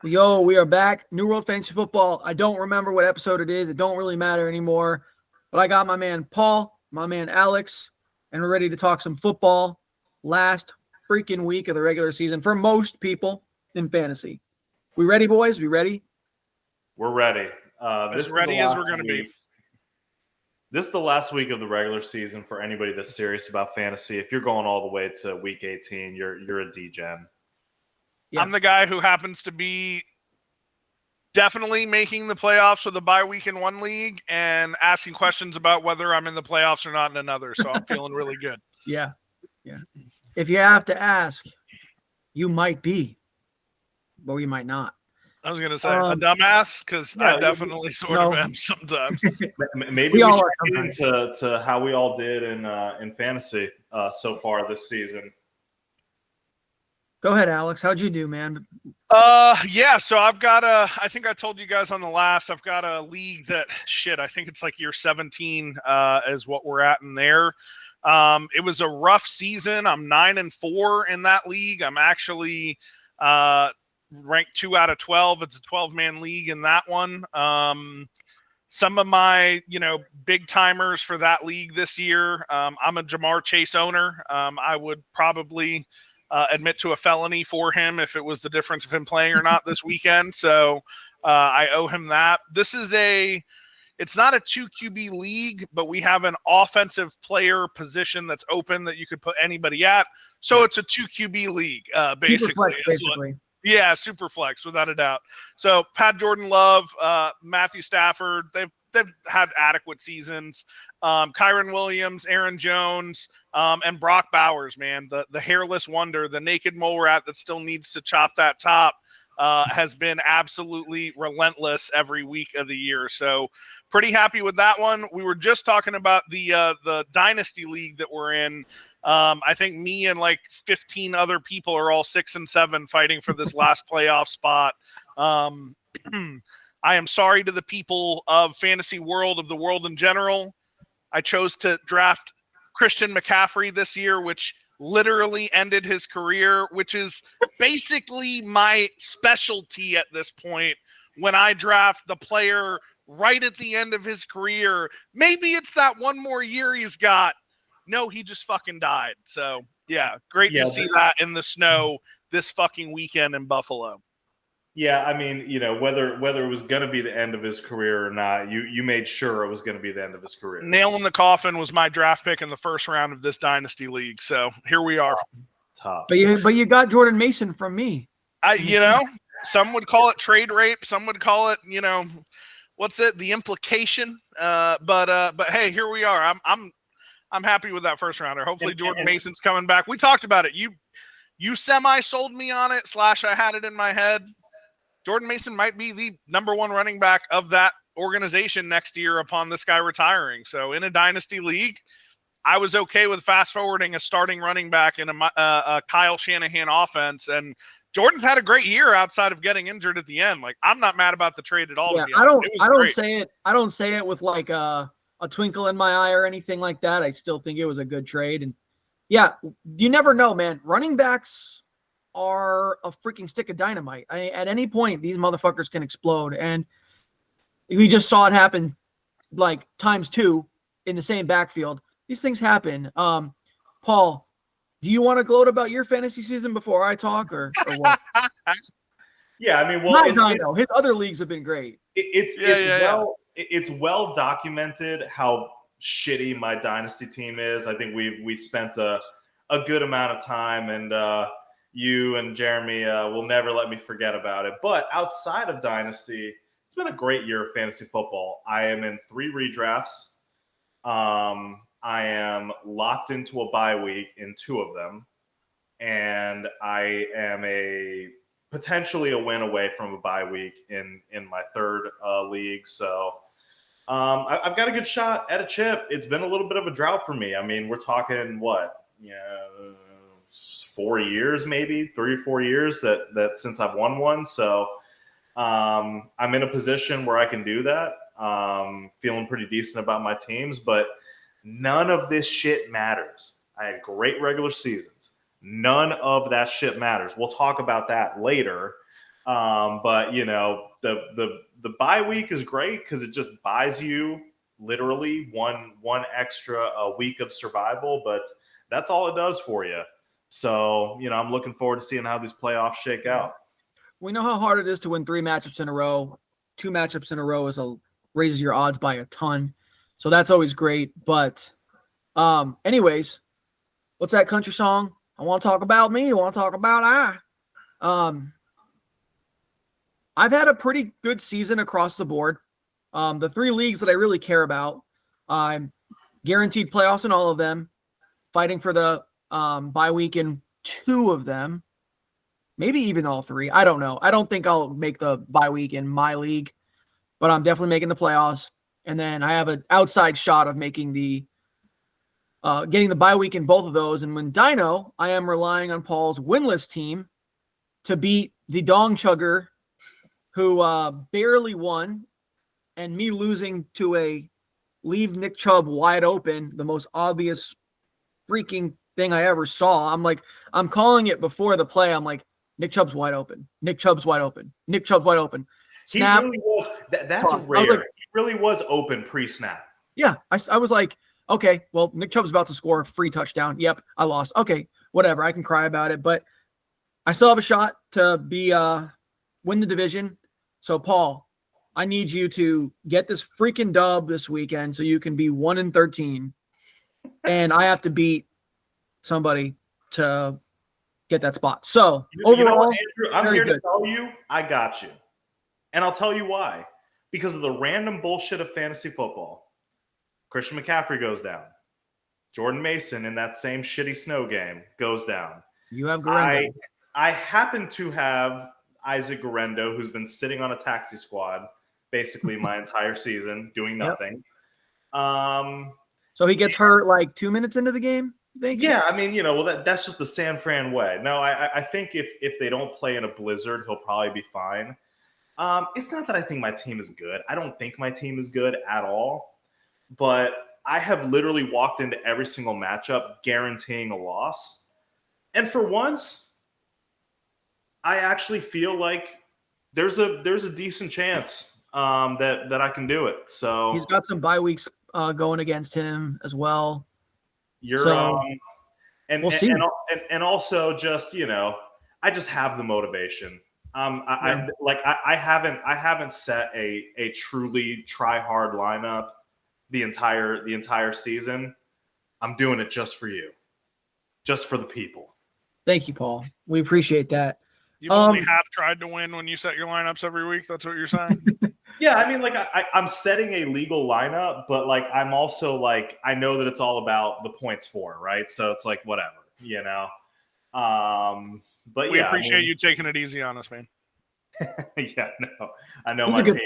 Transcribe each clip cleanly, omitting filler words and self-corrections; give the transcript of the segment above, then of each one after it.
Yo, we are back. New World Fantasy Football. I don't remember what episode it is. It don't really matter anymore. But I got my man Paul, my man Alex, and we're ready to talk some football. Last freaking week of the regular season for most people in fantasy. We ready, boys? We ready? We're ready. As ready as we're going to be. This is the last week of the regular season for anybody that's serious about fantasy. If you're going all the way to week 18, you're a degen. Yeah. I'm the guy who happens to be definitely making the playoffs with a bye week in one league and asking questions about whether I'm in the playoffs or not in another. So I'm feeling really good. Yeah. If you have to ask, you might be, but you might not. I was going to say a dumbass because I definitely sort of am sometimes. Maybe we should get into how we all did in fantasy so far this season. Go ahead, Alex. How'd you do, man? So I've got I think I told you guys on the last, I've got a league that I think it's like year 17 is what we're at in there. It was a rough season. I'm 9-4 in that league. I'm actually ranked 2 out of 12. It's a 12-man league in that one. Some of my, big timers for that league this year, I'm a Jamar Chase owner. I would probably admit to a felony for him if it was the difference of him playing or not this weekend. So I owe him that. It's not a 2 QB league, but we have an offensive player position that's open that you could put anybody at. So it's a 2 QB league, basically. Yeah, super flex, without a doubt. So Pat Jordan Love, Matthew Stafford, they've had adequate seasons. Kyron Williams, Aaron Jones, and Brock Bowers, man, the hairless wonder, the naked mole rat that still needs to chop that top, has been absolutely relentless every week of the year. So pretty happy with that one. We were just talking about the Dynasty League that we're in. I think me and like 15 other people are all 6-7 fighting for this last playoff spot. I am sorry to the people of fantasy world, of the world in general. I chose to draft Christian McCaffrey this year, which literally ended his career, which is basically my specialty at this point. When I draft the player right at the end of his career, maybe it's that one more year he's got. No, he just fucking died. So, yeah, great to see that in the snow this fucking weekend in Buffalo. Yeah, I mean, whether it was going to be the end of his career or not, you made sure it was going to be the end of his career. Nail in the coffin was my draft pick in the first round of this Dynasty League. So here we are. Top. But you got Jordan Mason from me. Some would call it trade rape. Some would call it, the implication. But hey, here we are. I'm happy with that first rounder. Hopefully Jordan Mason's coming back. We talked about it. You semi sold me on it. / I had it in my head. Jordan Mason might be the number one running back of that organization next year upon this guy retiring. So in a dynasty league, I was okay with fast forwarding a starting running back in a Kyle Shanahan offense. And Jordan's had a great year outside of getting injured at the end. Like, I'm not mad about the trade at all. Yeah, I don't say it with like a twinkle in my eye or anything like that. I still think it was a good trade. And yeah, you never know, man. Running backs are a freaking stick of dynamite. At any point, these motherfuckers can explode. And we just saw it happen like times 2 in the same backfield. These things happen. Paul, do you want to gloat about your fantasy season before I talk or what? Yeah, I mean, well, his other leagues have been great. It's well documented how shitty my dynasty team is. I think we spent a good amount of time, and you and Jeremy will never let me forget about it. But outside of dynasty, it's been a great year of fantasy football. I am in 3 redrafts. I am locked into a bye week in 2 of them, and I am potentially a win away from a bye week in my 3rd league. So I've got a good shot at a chip. It's been a little bit of a drought for me. I mean, we're talking 4 years, maybe 3 or 4 years that since I've won one. So I'm in a position where I can do that. Feeling pretty decent about my teams, but none of this shit matters. I had great regular seasons. None of that shit matters. We'll talk about that later. But the bye week is great because it just buys you literally one extra week of survival, but that's all it does for you. So, I'm looking forward to seeing how these playoffs shake out. We know how hard it is to win 3 matchups in a row. 2 matchups in a row raises your odds by a ton. So that's always great. But anyways, what's that country song? I want to talk about me. I want to talk about I've had a pretty good season across the board. The 3 leagues that I really care about, I'm guaranteed playoffs in all of them, fighting for the bye week in 2 of them, maybe even all 3. I don't know. I don't think I'll make the bye week in my league, but I'm definitely making the playoffs. And then I have an outside shot of making getting the bye week in both of those. And when Dino, I am relying on Paul's winless team to beat the Dong Chugger, who barely won, and me losing to a leave Nick Chubb wide open, the most obvious freaking thing I ever saw. I'm calling it before the play. I'm like, Nick Chubb's wide open. Nick Chubb's wide open. Nick Chubb's wide open. Snap. He really was. That's rare. He really was open pre-snap. Yeah, I was like, okay, well, Nick Chubb's about to score a free touchdown. Yep, I lost. Okay, whatever. I can cry about it, but I still have a shot to win the division. So, Paul, I need you to get this freaking dub this weekend so you can be 1-13, and I have to beat somebody to get that spot. So, overall, Andrew, I'm here to tell you, I got you. And I'll tell you why. Because of the random bullshit of fantasy football. Christian McCaffrey goes down. Jordan Mason in that same shitty snow game goes down. You have Guerrero. I happen to have Isaac Guerrero, who's been sitting on a taxi squad basically my entire season, doing nothing. Yep. So he gets hurt like 2 minutes into the game? Yeah, I mean, that's just the San Fran way. No, I think if they don't play in a blizzard, he'll probably be fine. It's not that I think my team is good. I don't think my team is good at all. But I have literally walked into every single matchup guaranteeing a loss. And for once, I actually feel like there's a decent chance that I can do it. So he's got some bye weeks going against him as well. We'll see. And also just, I just have the motivation. I haven't set a truly try hard lineup the entire season. I'm doing it just for you, just for the people. Thank you, Paul. We appreciate that. You've only half tried to win when you set your lineups every week. That's what you're saying. Yeah, I mean, I'm setting a legal lineup, but I'm also I know that it's all about the points for, right? So it's whatever, But we appreciate you taking it easy on us, man. Yeah, no, I know my team.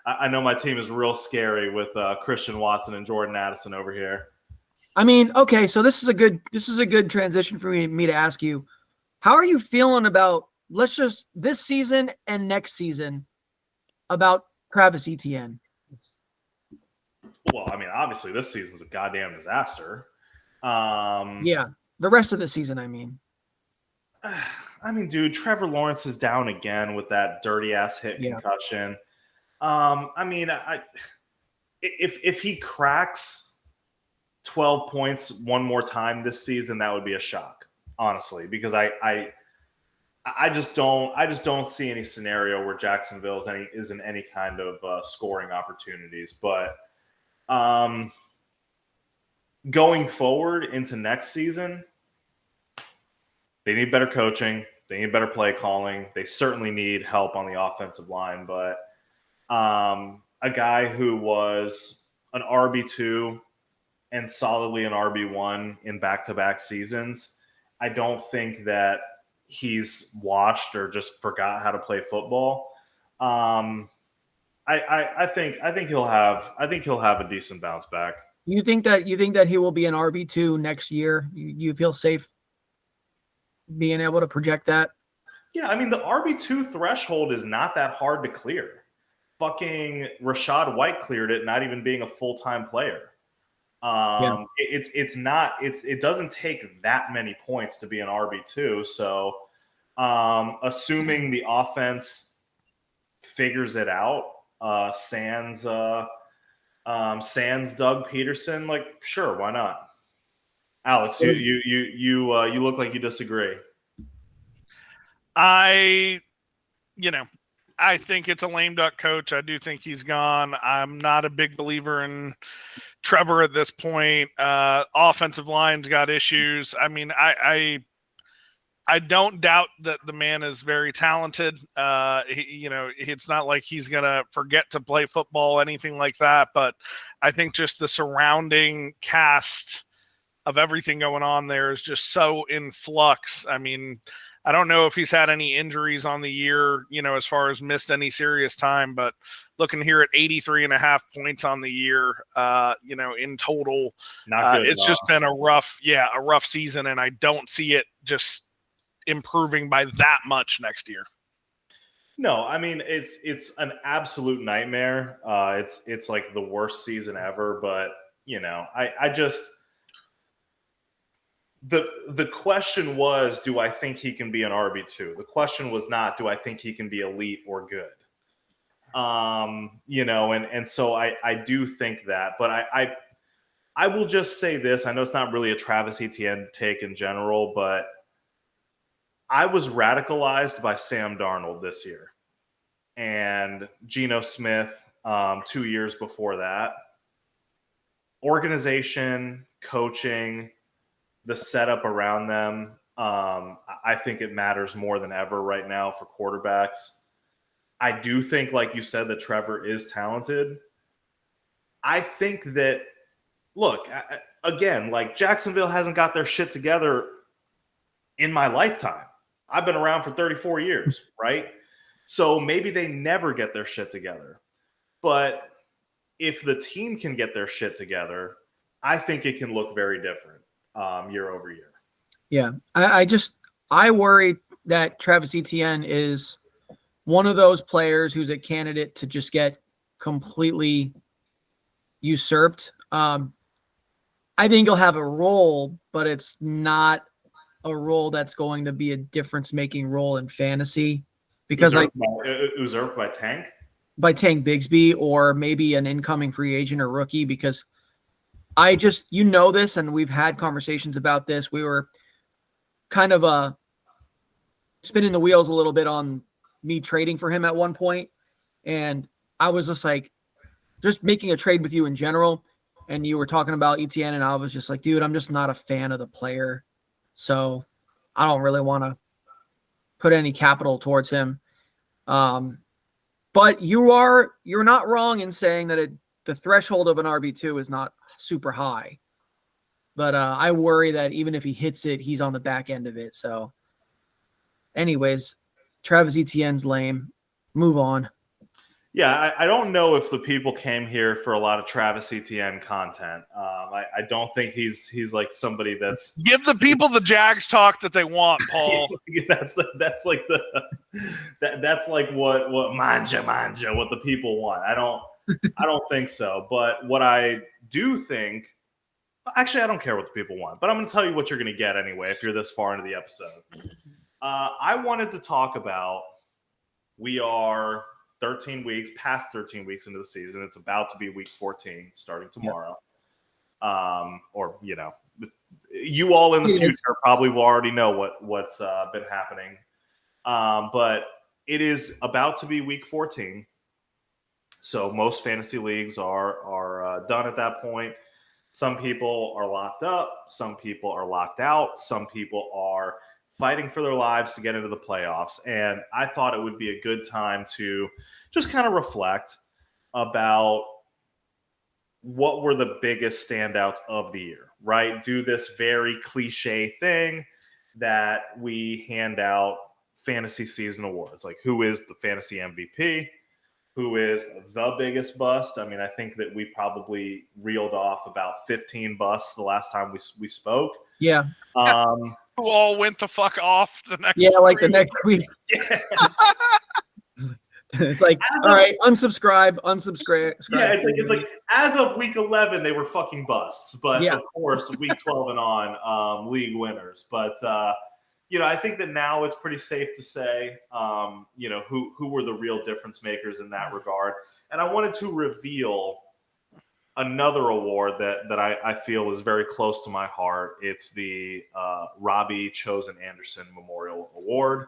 I know my team is real scary with Christian Watson and Jordan Addison over here. I mean, okay, so this is a good transition for me to ask you. How are you feeling about this season and next season about Travis Etienne? Well, I mean, obviously this season's a goddamn disaster. Yeah, the rest of the season, I mean. I mean, dude, Trevor Lawrence is down again with that dirty ass hit concussion. I mean, if he cracks 12 points one more time this season, that would be a shock, honestly, because I just don't see any scenario where Jacksonville is in any kind of scoring opportunities. But going forward into next season, they need better coaching. They need better play calling. They certainly need help on the offensive line. But a guy who was an RB2 and solidly an RB1 in back-to-back seasons, I don't think that he's washed or just forgot how to play football. I think he'll have a decent bounce back. You think that he will be an RB2 next year? You feel safe being able to project that? Yeah, I mean, the RB2 threshold is not that hard to clear. Fucking Rachaad White cleared it, not even being a full-time player. It doesn't take that many points to be an RB2. So assuming the offense figures it out, sans Doug Peterson, like, sure, why not? Alex, you look like you disagree. I think it's a lame duck coach. I do think he's gone. I'm not a big believer in Trevor at this point. Offensive line's got issues. I mean, I don't doubt that the man is very talented. It's not like he's going to forget to play football, anything like that. But I think just the surrounding cast of everything going on there is just so in flux. I mean, I don't know if he's had any injuries on the year, as far as missed any serious time, but looking here at 83.5 points on the year, in total, not good. It's just been a rough season, and I don't see it just improving by that much next year. No, I mean, it's an absolute nightmare. It's like the worst season ever, but I just, the question was, do I think he can be an RB2? The question was not, do I think he can be elite or good? And so I do think that, but I will just say this. I know it's not really a Travis Etienne take in general, but I was radicalized by Sam Darnold this year and Geno Smith 2 years before that. Organization, coaching, the setup around them, I think it matters more than ever right now for quarterbacks. I do think, like you said, that Trevor is talented. I think that, look, again, like Jacksonville hasn't got their shit together in my lifetime. I've been around for 34 years, right? So maybe they never get their shit together. But if the team can get their shit together, I think it can look very different year over year. Yeah, I worry that Travis Etienne is one of those players who's a candidate to just get completely usurped. I think he'll have a role, but it's not a role that's going to be a difference-making role in fantasy, because usurped by Tank Bigsby, or maybe an incoming free agent or rookie. Because this, and we've had conversations about this. We were kind of spinning the wheels a little bit on me trading for him at one point, and I was just like, just making a trade with you in general, and you were talking about Etienne, and I was just like, dude, I'm just not a fan of the player. So I don't really want to put any capital towards him. But you're not wrong in saying that the threshold of an RB2 is not super high. But I worry that even if he hits it, he's on the back end of it. So anyways, Travis Etienne's lame. Move on. Yeah, I don't know if the people came here for a lot of Travis Etienne content. I don't think he's like somebody that's give the people the Jags talk that they want, Paul. that's like what manja what the people want. I don't think so. But what I do think, actually, I don't care what the people want. But I'm going to tell you what you're going to get anyway if you're this far into the episode. I wanted to talk about, we are past 13 weeks into the season. It's about to be week 14 starting tomorrow. Yep. You all in the future probably will already know what's been happening. But it is about to be week 14. So most fantasy leagues are done at that point. Some people are locked up. Some people are locked out. Some people are fighting for their lives to get into the playoffs. And I thought it would be a good time to just kind of reflect about what were the biggest standouts of the year, right? Do this very cliche thing that we hand out fantasy season awards. Like, who is the fantasy MVP? Who is the biggest bust? I mean, I think that we probably reeled off about 15 busts the last time we spoke. Yeah. Who all went the fuck off the next the next week. It's like, all right, unsubscribe. Yeah, it's like as of week 11, they were fucking busts, but of course, week 12 and on, league winners. But I think that now it's pretty safe to say, who were the real difference makers in that regard. And I wanted to reveal another award that I feel is very close to my heart. It's the Robbie Chosen Anderson Memorial Award.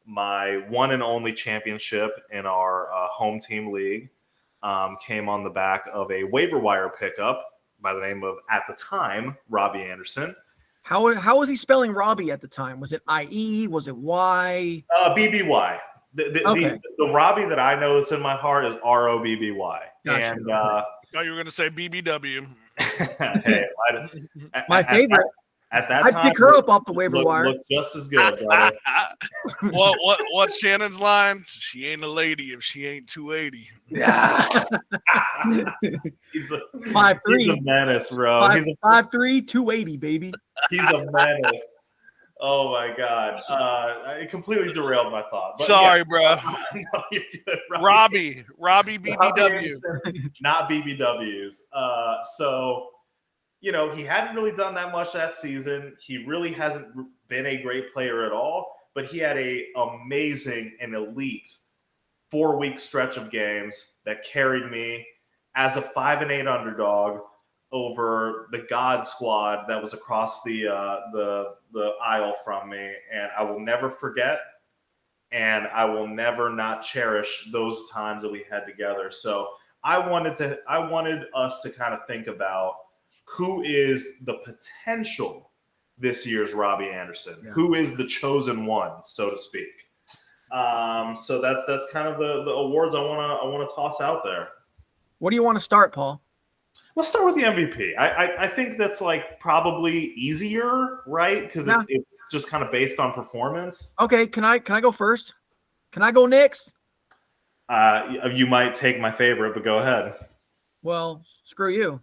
My one and only championship in our home team league came on the back of a waiver wire pickup by the name of, at the time, Robbie Anderson. How was he spelling Robbie at the time? Was it IE? Was it Y? BBY. The Robbie that I know that's in my heart is ROBBY. Gotcha. And I thought you were going to say BBW. Hey, my favorite. At that time, I'd pick her up off the waiver wire. Look just as good, brother. What's Shannon's line? She ain't a lady if she ain't 280. Yeah. He's a 5'3". He's a menace, bro. He's a 5'3", 280, baby. He's a menace. Oh my god! It completely derailed my thought. But sorry, bro. No, you're good, Robbie BBW, not BBWs. So. He hadn't really done that much that season. He really hasn't been a great player at all, but he had a amazing and elite 4-week stretch of games that carried me as a 5-8 underdog over the God Squad that was across the aisle from me, and I will never forget, and I will never not cherish those times that we had together. So I wanted us to kind of think about who is the potential this year's Robbie Anderson? Yeah. Who is the chosen one, so to speak? So that's kind of the awards I want to toss out there. What do you want to start, Paul? Let's start with the MVP. I think that's like probably easier, right? Because it's just kind of based on performance. Okay, can I go first? Can I go next? You might take my favorite, but go ahead. Well, screw you.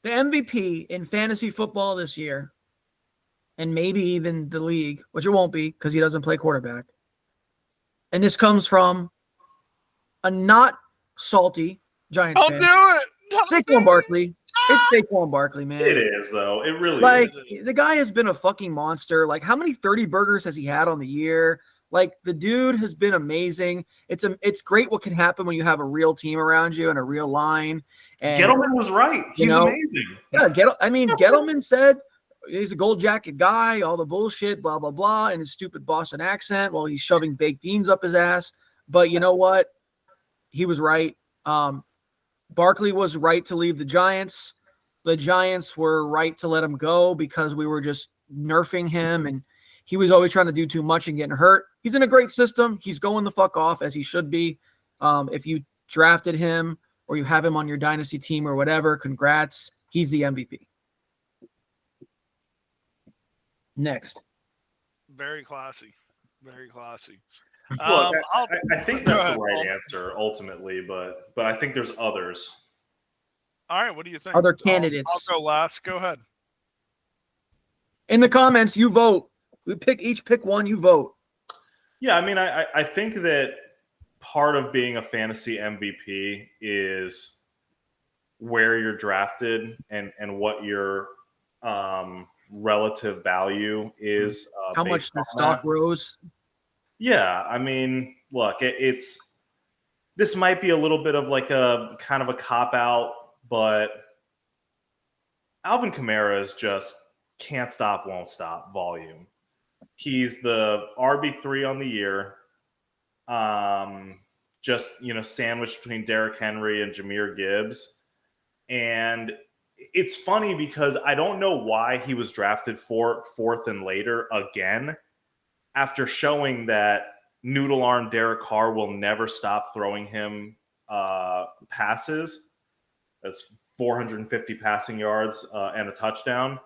The MVP in fantasy football this year, and maybe even the league, which it won't be because he doesn't play quarterback. And this comes from a not salty Giants fan. Don't do it. Saquon Barkley. It's Saquon Barkley, man. It is, though. It really is. The guy has been a fucking monster. Like, how many 30 burgers has he had on the year? Like, the dude has been amazing. It's great what can happen when you have a real team around you and a real line. And Gettleman was right. He's amazing. Yeah, Gettleman said he's a gold jacket guy, all the bullshit, blah, blah, blah, and his stupid Boston accent while he's shoving baked beans up his ass. But you know what? He was right. Barkley was right to leave the Giants. The Giants were right to let him go because we were just nerfing him, and he was always trying to do too much and getting hurt. He's in a great system. He's going the fuck off as he should be. If you drafted him or you have him on your dynasty team or whatever, congrats. He's the MVP. Next. Very classy. Very classy. Look, I think that's the right answer ultimately, but I think there's others. All right, what do you think? Other candidates. I'll go last. Go ahead. In the comments, you vote. We each pick one, you vote. Yeah, I mean, I think that part of being a fantasy MVP is where you're drafted and what your relative value is. How much the stock rose. Yeah, I mean, look, this might be a little bit of like a kind of a cop-out, but Alvin Kamara is just can't stop, won't stop volume. He's the RB3 on the year. Sandwiched between Derrick Henry and Jahmyr Gibbs. And it's funny because I don't know why he was drafted fourth and later again after showing that noodle arm Derek Carr will never stop throwing him passes. That's 450 passing yards and a touchdown.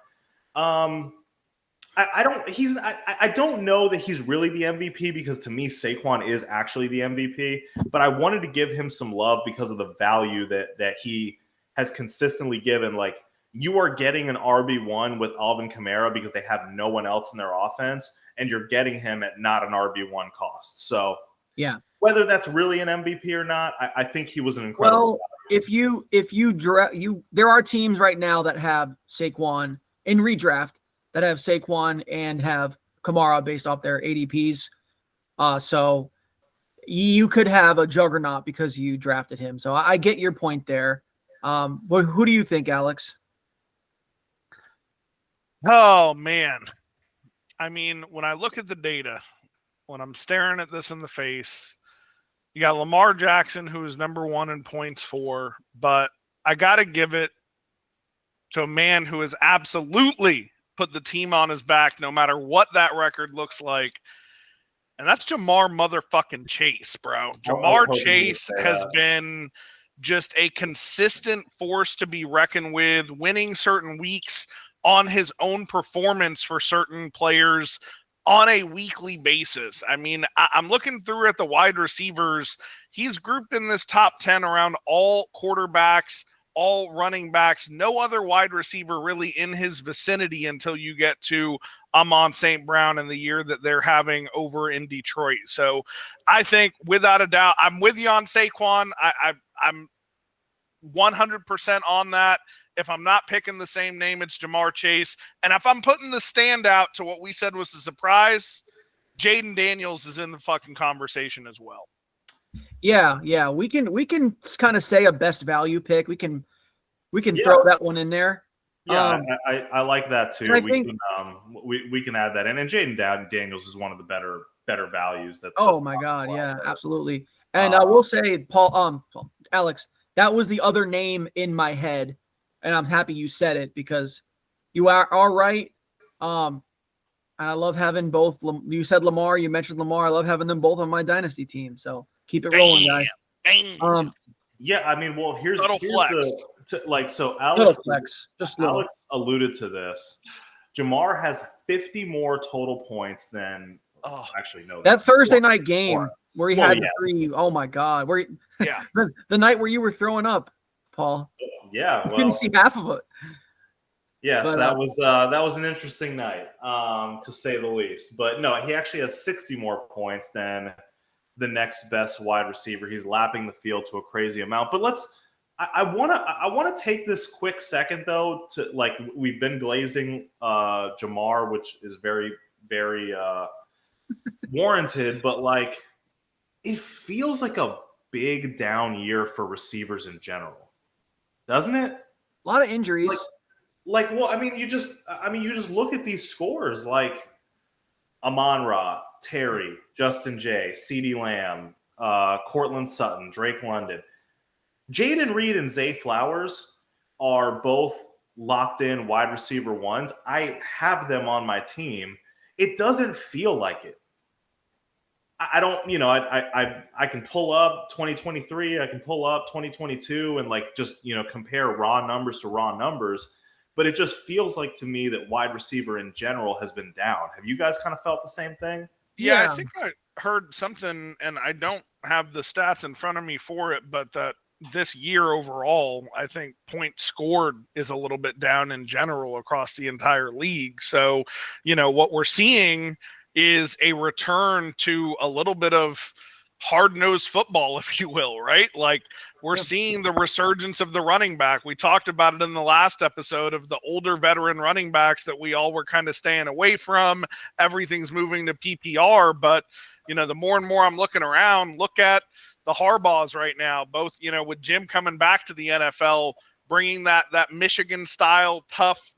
I don't know that he's really the MVP because to me Saquon is actually the MVP, but I wanted to give him some love because of the value that he has consistently given. Like, you are getting an RB1 with Alvin Kamara because they have no one else in their offense, and you're getting him at not an RB1 cost. So Yeah. whether that's really an MVP or not, I think he was an incredible value. If you there are teams right now that have Saquon in redraft that have Saquon and have Kamara based off their ADPs. So you could have a juggernaut because you drafted him. So I get your point there. But who do you think, Alex? Oh, man. I mean, when I look at the data, when I'm staring at this in the face, you got Lamar Jackson, who is number 1 in points for, but I got to give it to a man who has absolutely put the team on his back, no matter what that record looks like. And that's Jamar motherfucking Chase, bro. Jamar Chase has been just a consistent force to be reckoned with, winning certain weeks on his own performance for certain players on a weekly basis. I mean, I'm looking through at the wide receivers. He's grouped in this top 10 around all quarterbacks, all running backs, no other wide receiver really in his vicinity until you get to Amon St. Brown in the year that they're having over in Detroit. So I think without a doubt, I'm with you on Saquon. I'm 100% on that. If I'm not picking the same name, it's Jamar Chase. And if I'm putting the standout to what we said was a surprise, Jaden Daniels is in the fucking conversation as well. Yeah. We can kind of say a best value pick. We can throw that one in there. Yeah, I like that too. We can add that in. And Jaden Daniels is one of the better values. That's my God, yeah, absolutely. And I will say, Alex, that was the other name in my head, and I'm happy you said it because you are all right. And I love having both. You said Lamar, you mentioned Lamar. I love having them both on my dynasty team. So keep it rolling, guys. Yeah, I mean, well, here's flex. Alex alluded to this. Jamar has 50 more total points than that Thursday night game where he had 3. Oh my God, the night where you were throwing up, Paul. Yeah, I couldn't see half of it. Yes, but, that was an interesting night, to say the least. But no, he actually has 60 more points than the next best wide receiver. He's lapping the field to a crazy amount. But I want to take this quick second though to we've been glazing Jamar, which is very, very warranted, but it feels like a big down year for receivers in general, doesn't it? A lot of injuries. You just look at these scores Amon-Ra, Terry, Justin J, CeeDee Lamb, Cortland Sutton, Drake London. Jaden Reed and Zay Flowers are both locked in wide receiver 1s. I have them on my team. It doesn't feel like it. I don't, I can pull up 2023, I can pull up 2022 and just compare raw numbers to raw numbers. But it just feels like to me that wide receiver in general has been down. Have you guys kind of felt the same thing? Yeah, I think I heard something, and I don't have the stats in front of me for it, but that this year overall, I think points scored is a little bit down in general across the entire league. So, what we're seeing is a return to a little bit of hard-nosed football, if you will, right? We're seeing the resurgence of the running back. We talked about it in the last episode of the older veteran running backs that we all were kind of staying away from. Everything's moving to PPR, but the more and more I'm looking around, look at the Harbaughs right now, both, with Jim coming back to the NFL, bringing that Michigan style tough,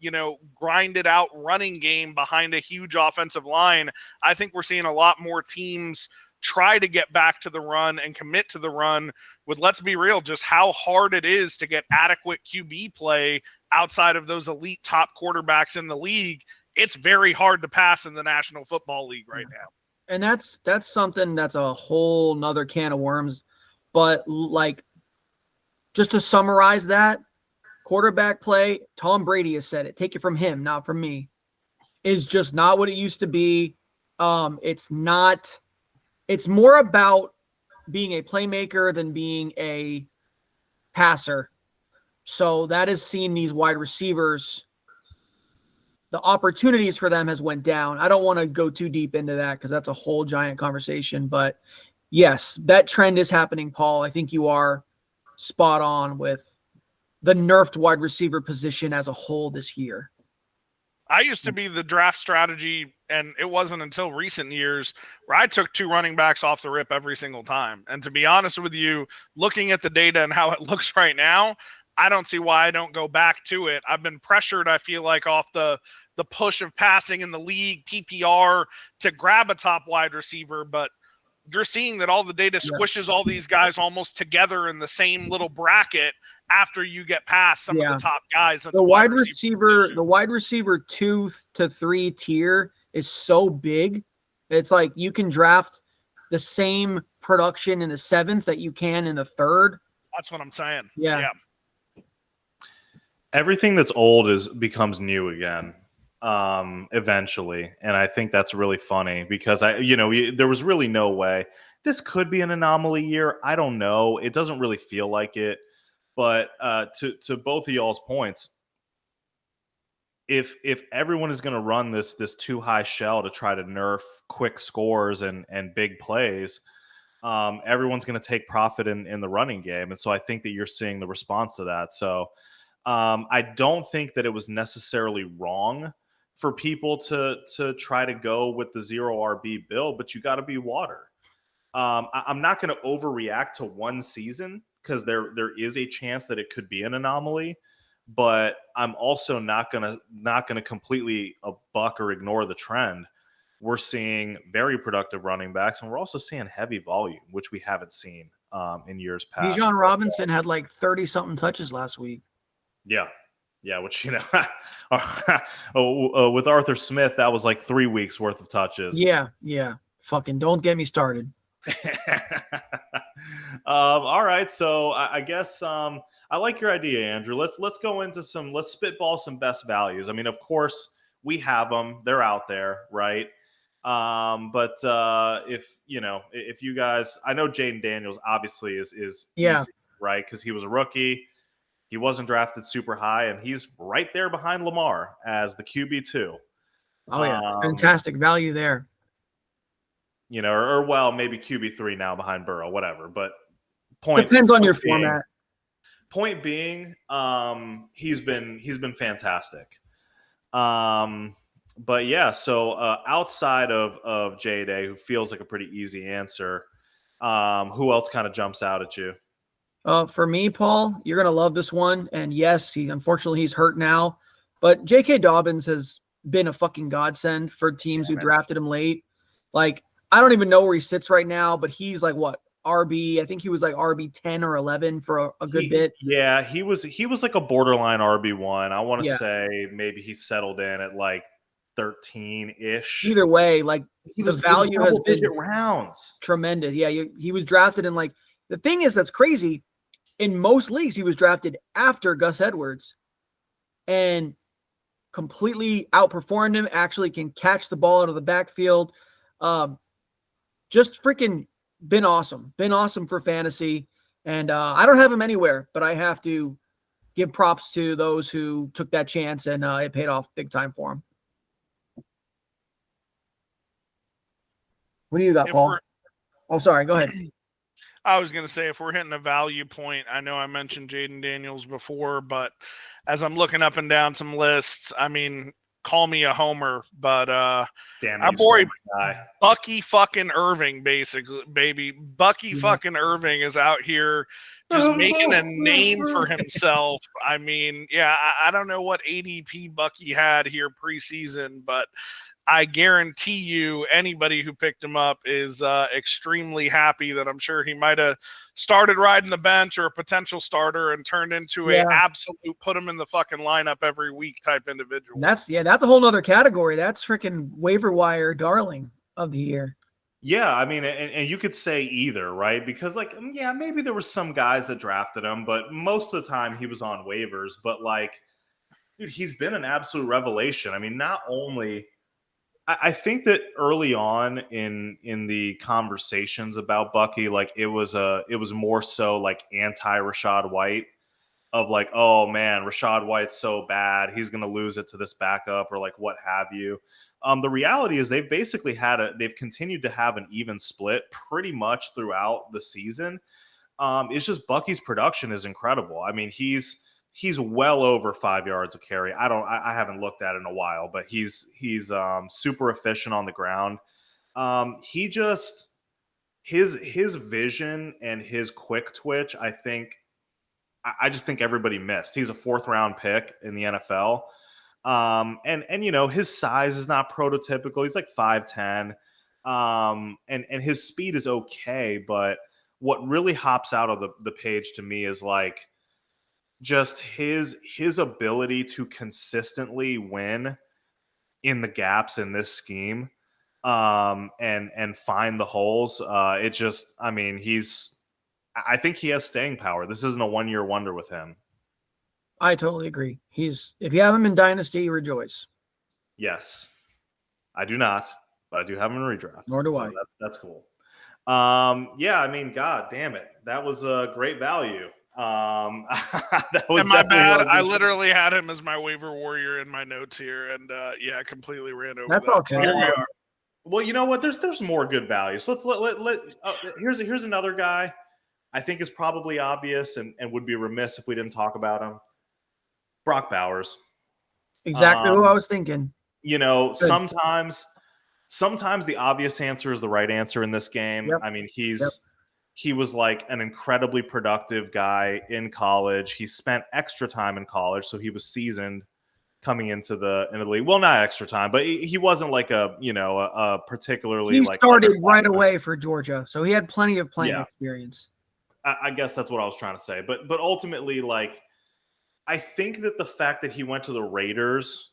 grinded out running game behind a huge offensive line. I think we're seeing a lot more teams try to get back to the run and commit to the run with, let's be real, just how hard it is to get adequate QB play outside of those elite top quarterbacks in the league. It's very hard to pass in the National Football League right now. And that's something that's a whole nother can of worms. But just to summarize that, quarterback play, Tom Brady has said it. Take it from him, not from me. Is just not what it used to be. It's not. It's more about being a playmaker than being a passer. So that has seen these wide receivers the opportunities for them has went down. I don't want to go too deep into that because that's a whole giant conversation. But yes, that trend is happening, Paul. I think you are spot on with the nerfed wide receiver position as a whole this year. I used to be the draft strategy, and it wasn't until recent years where I took 2 running backs off the rip every single time. And to be honest with you, looking at the data and how it looks right now, I don't see why I don't go back to it. I've been pressured, I feel like, off the push of passing in the league, PPR, to grab a top wide receiver, but you're seeing that all the data squishes all these guys almost together in the same little bracket after you get past some of the top guys. The wide receiver 2 to 3 tier is so big. It's like you can draft the same production in the 7th that you can in the 3rd. That's what I'm saying. Yeah. Everything that's old becomes new again. Eventually, and I think that's really funny because there was really no way this could be an anomaly year. I don't know. It doesn't really feel like it, but to both of y'all's points, if everyone is going to run this too high shell to try to nerf quick scores and big plays, everyone's going to take profit in the running game, and so I think that you're seeing the response to that. So I don't think that it was necessarily wrong for people to try to go with the 0 RB build, but you got to be water. I'm not going to overreact to one season because there is a chance that it could be an anomaly, but I'm also not gonna completely buck or ignore the trend. We're seeing very productive running backs, and we're also seeing heavy volume, which we haven't seen in years past. Bijan Robinson had like 30-something touches last week. Yeah, which, with Arthur Smith, that was like 3 weeks worth of touches. Yeah. Fucking don't get me started. All right, so I guess I like your idea, Andrew. Let's go into let's spitball some best values. I mean, of course, we have them; they're out there, right? But if you guys, I know Jayden Daniels obviously is easy, right? Because he was a rookie. He wasn't drafted super high, and he's right there behind Lamar as the QB2. Oh, yeah. Fantastic value there. Or maybe QB3 now behind Burrow, whatever. But depends on your format. Point being, he's been fantastic. But yeah, so outside of J-Day, who feels like a pretty easy answer, who else kind of jumps out at you? For me, Paul, you're going to love this one. And yes, unfortunately he's hurt now, but J.K. Dobbins has been a fucking godsend for teams who drafted him late. Like, I don't even know where he sits right now, but he's like what, RB? I think he was like RB 10 or 11 for a good bit. Yeah, he was like a borderline RB1. I want to say maybe he settled in at like 13-ish. Either way, like the value has been rounds. Tremendous. Yeah, he was drafted in like, the thing is that's crazy. In most leagues, he was drafted after Gus Edwards and completely outperformed him, actually can catch the ball out of the backfield. Just freaking been awesome. Been awesome for fantasy. And I don't have him anywhere, but I have to give props to those who took that chance, and it paid off big time for him. What do you got, Paul? Oh, sorry. Go ahead. I was going to say, if we're hitting a value point, I know I mentioned Jayden Daniels before, but as I'm looking up and down some lists, I mean, call me a homer, but our boy Bucky fucking Irving, basically, baby. Bucky fucking Irving is out here just making a name for himself. I mean, yeah, I don't know what ADP Bucky had here preseason, but I guarantee you anybody who picked him up is extremely happy that I'm sure he might have started riding the bench or a potential starter and turned into a absolute put him in the fucking lineup every week type individual. That's a whole nother category. That's freaking waiver wire darling of the year. Yeah, I mean, and you could say either, right? Because maybe there were some guys that drafted him, but most of the time he was on waivers. But dude, he's been an absolute revelation. I mean, not only I think that early on in the conversations about Bucky, it was more so like anti Rachaad White. of like, oh man, Rachaad White's so bad, he's going to lose it to this backup or like what have you. The reality is they've basically they've continued to have an even split pretty much throughout the season. It's just Bucky's production is incredible. I mean, he's well over 5 yards a carry. I haven't looked at it in a while, but he's super efficient on the ground. His vision and his quick twitch, I just think everybody missed. He's a 4th round pick in the NFL. And you know, his size is not prototypical. He's like 5'10". And his speed is okay, but what really hops out of the page to me is like just his ability to consistently win in the gaps in this scheme, and find the holes. I think he has staying power. This isn't a 1-year wonder with him. I totally agree. If you have him in Dynasty, rejoice. Yes. I do not, but I do have him in redraft. Nor do I. That's cool. Yeah, I mean, God damn it. That was a great value. That was my bad. I literally had him as my waiver warrior in my notes here, and I completely ran over. That's that. okay. Here we are. Well, you know what? There's more good value. So let's here's another guy I think is probably obvious and would be remiss if we didn't talk about him. Brock Bowers. Exactly who I was thinking. You know, sometimes the obvious answer is the right answer in this game. Yep. I mean, he was like an incredibly productive guy in college. He spent extra time in college, so he was seasoned coming into the league. Well, not extra time, but he wasn't like a particularly he like started right away for Georgia, so he had plenty of playing experience. I guess that's what I was trying to say. But ultimately, like, I think that the fact that he went to the Raiders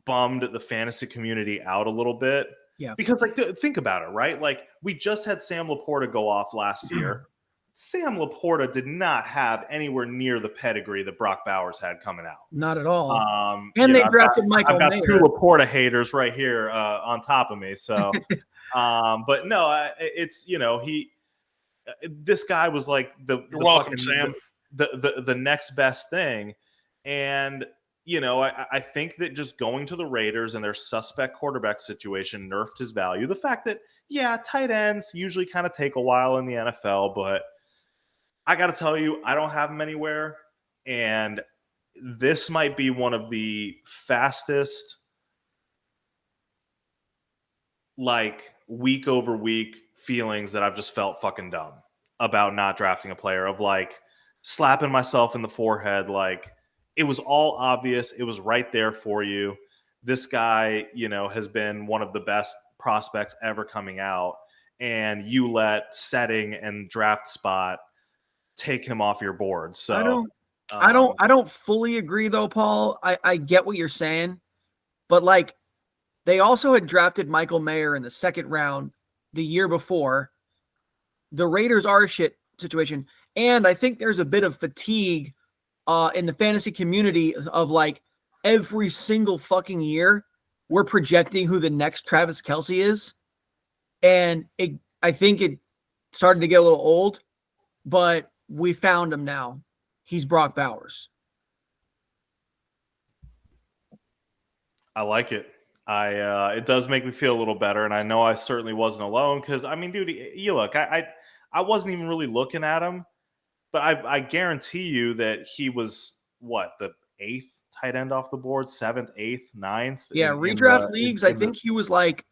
bummed the fantasy community out a little bit. Yeah. Because, like, think about it, right? Like, we just had Sam Laporta go off last year. Sam Laporta did not have anywhere near the pedigree that Brock Bowers had coming out. Not at all. And they drafted Michael Mayer. I've got 2 Laporta haters right here on top of me. So, but no, it's, you know, this guy was like You're welcome, Sam. The next best thing. And, you know, I think that just going to the Raiders and their suspect quarterback situation nerfed his value. The fact that, tight ends usually kind of take a while in the NFL, but I got to tell you, I don't have him anywhere. And this might be one of the fastest, like, week over week feelings that I've just felt fucking dumb about not drafting a player, of like slapping myself in the forehead. Like, it was all obvious. It was right there for you. This guy, you know, has been one of the best prospects ever coming out, and you let setting and draft spot take him off your board. So I don't fully agree though, Paul. I get what you're saying, but like, they also had drafted Michael Mayer in the 2nd round the year before. The Raiders are a shit situation, and I think there's a bit of fatigue in the fantasy community of like every single fucking year we're projecting who the next Travis Kelce is, and I think it started to get a little old, but we found him now. He's Brock Bowers. I like it. It does make me feel a little better, and I know I certainly wasn't alone, because, I mean, dude, you look, I wasn't even really looking at him, but I guarantee you that he was, the 8th tight end off the board, 7th, 8th, 9th? Yeah, redraft leagues, I think he was like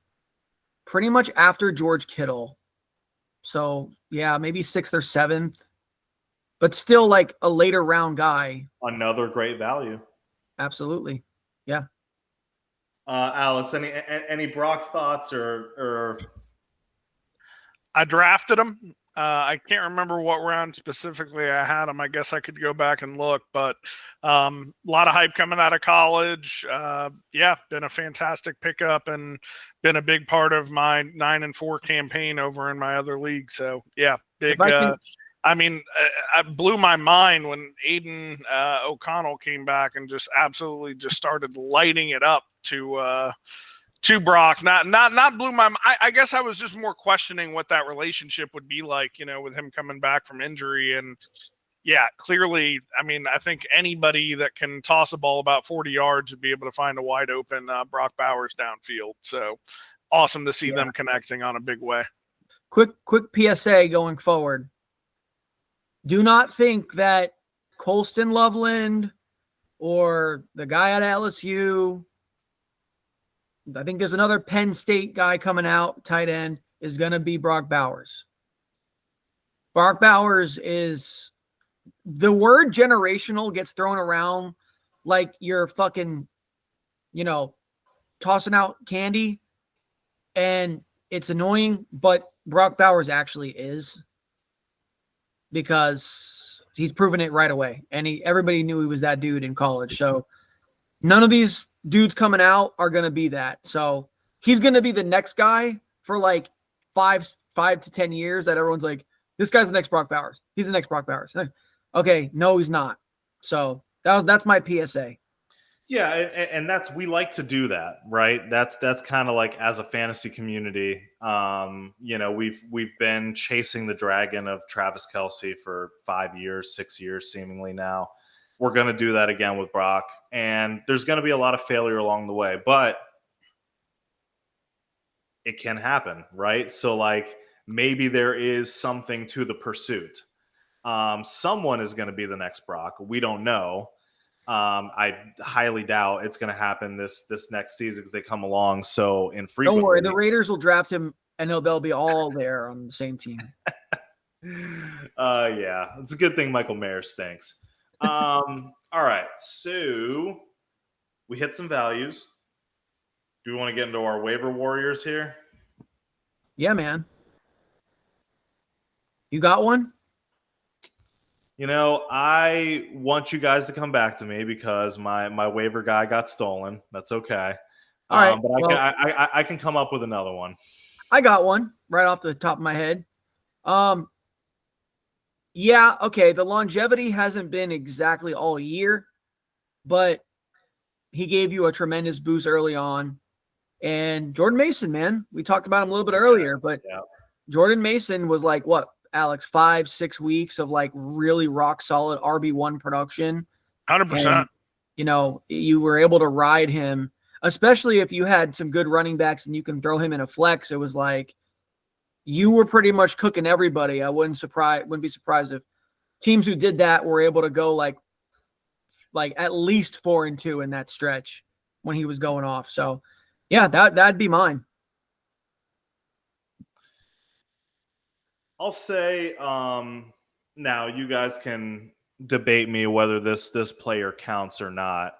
pretty much after George Kittle. So, yeah, maybe 6th or 7th, but still like a later round guy. Another great value. Absolutely. Yeah. Alex, any Brock thoughts or? I drafted him. I can't remember what round specifically I had him. I guess I could go back and look, but a lot of hype coming out of college. Been a fantastic pickup and been a big part of my 9-4 campaign over in my other league. So big. I blew my mind when Aiden O'Connell came back and just absolutely just started lighting it up to Brock. Not blew my mind. I guess I was just more questioning what that relationship would be like, you know, with him coming back from injury. And yeah, clearly, I mean, I think anybody that can toss a ball about 40 yards would be able to find a wide open Brock Bowers downfield. So awesome to see them connecting on a big way. Quick PSA going forward. Do not think that Colston Loveland or the guy at LSU, I think there's another Penn State guy coming out, tight end, is going to be Brock Bowers. Brock Bowers is, the word generational gets thrown around like you're fucking, tossing out candy, and it's annoying, but Brock Bowers actually is, because he's proven it right away, and everybody knew he was that dude in college. So none of these dudes coming out are going to be that. So he's going to be the next guy for like 5 to 10 years that everyone's like, this guy's the next Brock Bowers. He's the next Brock Bowers. Okay, no, he's not. So that's my PSA. Yeah, and we like to do that, right? That's kind of like, as a fantasy community, we've been chasing the dragon of Travis Kelce for 5 years, 6 years, seemingly now. We're going to do that again with Brock, and there's going to be a lot of failure along the way, but it can happen, right? So like, maybe there is something to the pursuit. Someone is going to be the next Brock. We don't know. I highly doubt it's going to happen this next season because they come along so infrequently. Don't worry, the Raiders will draft him, and they'll be all there on the same team. Yeah, it's a good thing Michael Mayer stinks. All right, so we hit some values. Do we want to get into our waiver warriors here? Yeah, man. You got one? I want you guys to come back to me because my waiver guy got stolen. That's okay. All right, but I can come up with another one. I got one right off the top of my head. Yeah, okay. The longevity hasn't been exactly all year, but he gave you a tremendous boost early on. And Jordan Mason, man, we talked about him a little bit earlier, but Jordan Mason was like, what, Alex, 5-6 weeks of like really rock solid RB1 production. 100%. And, you were able to ride him, especially if you had some good running backs and you can throw him in a flex. It was like you were pretty much cooking everybody. I wouldn't be surprised if teams who did that were able to go like at least 4-2 in that stretch when he was going off. So yeah, that'd be mine. I'll say, now you guys can debate me whether this player counts or not.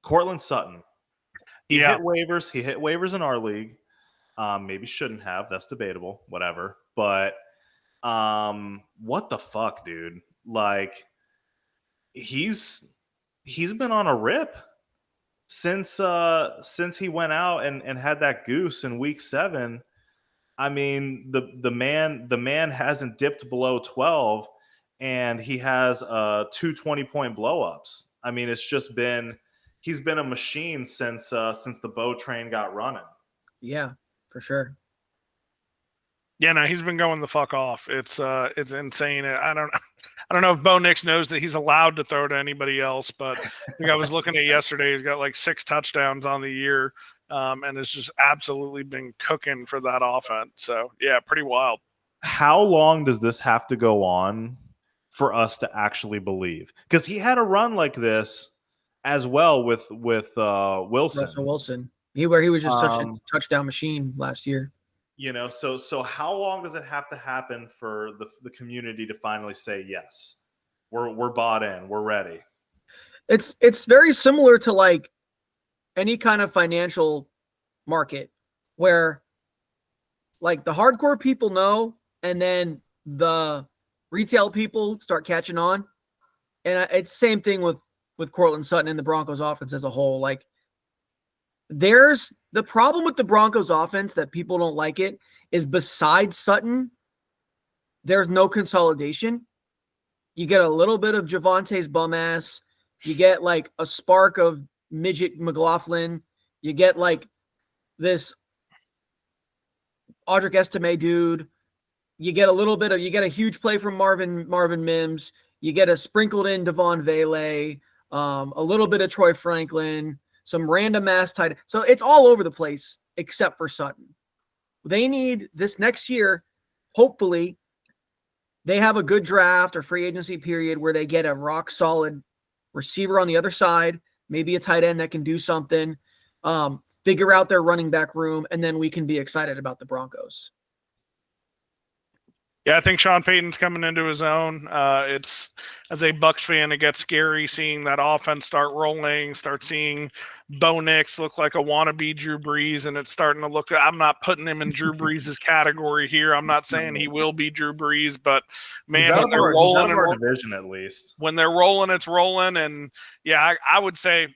Cortland Sutton. He hit waivers. He hit waivers in our league. Maybe shouldn't have. That's debatable. Whatever. But what the fuck, dude? Like, he's been on a rip since he went out and had that goose in week 7. I mean, the man hasn't dipped below 12, and he has 2 20-point blowups. I mean, he's been a machine since the Bo train got running. Yeah, for sure. Yeah, no, he's been going the fuck off. It's insane. I don't know if Bo Nix knows that he's allowed to throw to anybody else, but I think I was looking at yesterday. He's got like 6 touchdowns on the year, and it's just absolutely been cooking for that offense. So yeah, pretty wild. How long does this have to go on for us to actually believe? Because he had a run like this as well with Wilson. Russell Wilson. He was just such a touchdown machine last year. So how long does it have to happen for the community to finally say, yes, we're bought in, we're ready? It's very similar to like any kind of financial market where like the hardcore people know, and then the retail people start catching on. And it's the same thing with Cortland Sutton and the Broncos offense as a whole. Like, there's the problem with the Broncos offense that people don't like it is, besides Sutton, there's no consolidation. You get a little bit of Javante's bum ass. You get like a spark of midget McLaughlin. You get like this Audric Estime dude. you get a huge play from Marvin Mims. You get a sprinkled in Devon Vele, a little bit of Troy Franklin, some random ass tight. So it's all over the place except for Sutton. They need this next year. Hopefully, they have a good draft or free agency period where they get a rock solid receiver on the other side, maybe a tight end that can do something, figure out their running back room, and then we can be excited about the Broncos. Yeah, I think Sean Payton's coming into his own. It's, as a Bucs fan, it gets scary seeing that offense start rolling, start seeing Bo Nix look like a wannabe Drew Brees, and it's starting to look – I'm not putting him in Drew Brees' category here. I'm not saying he will be Drew Brees, but, man, when they're rolling – our division at least. When they're rolling, it's rolling. And, yeah, I would say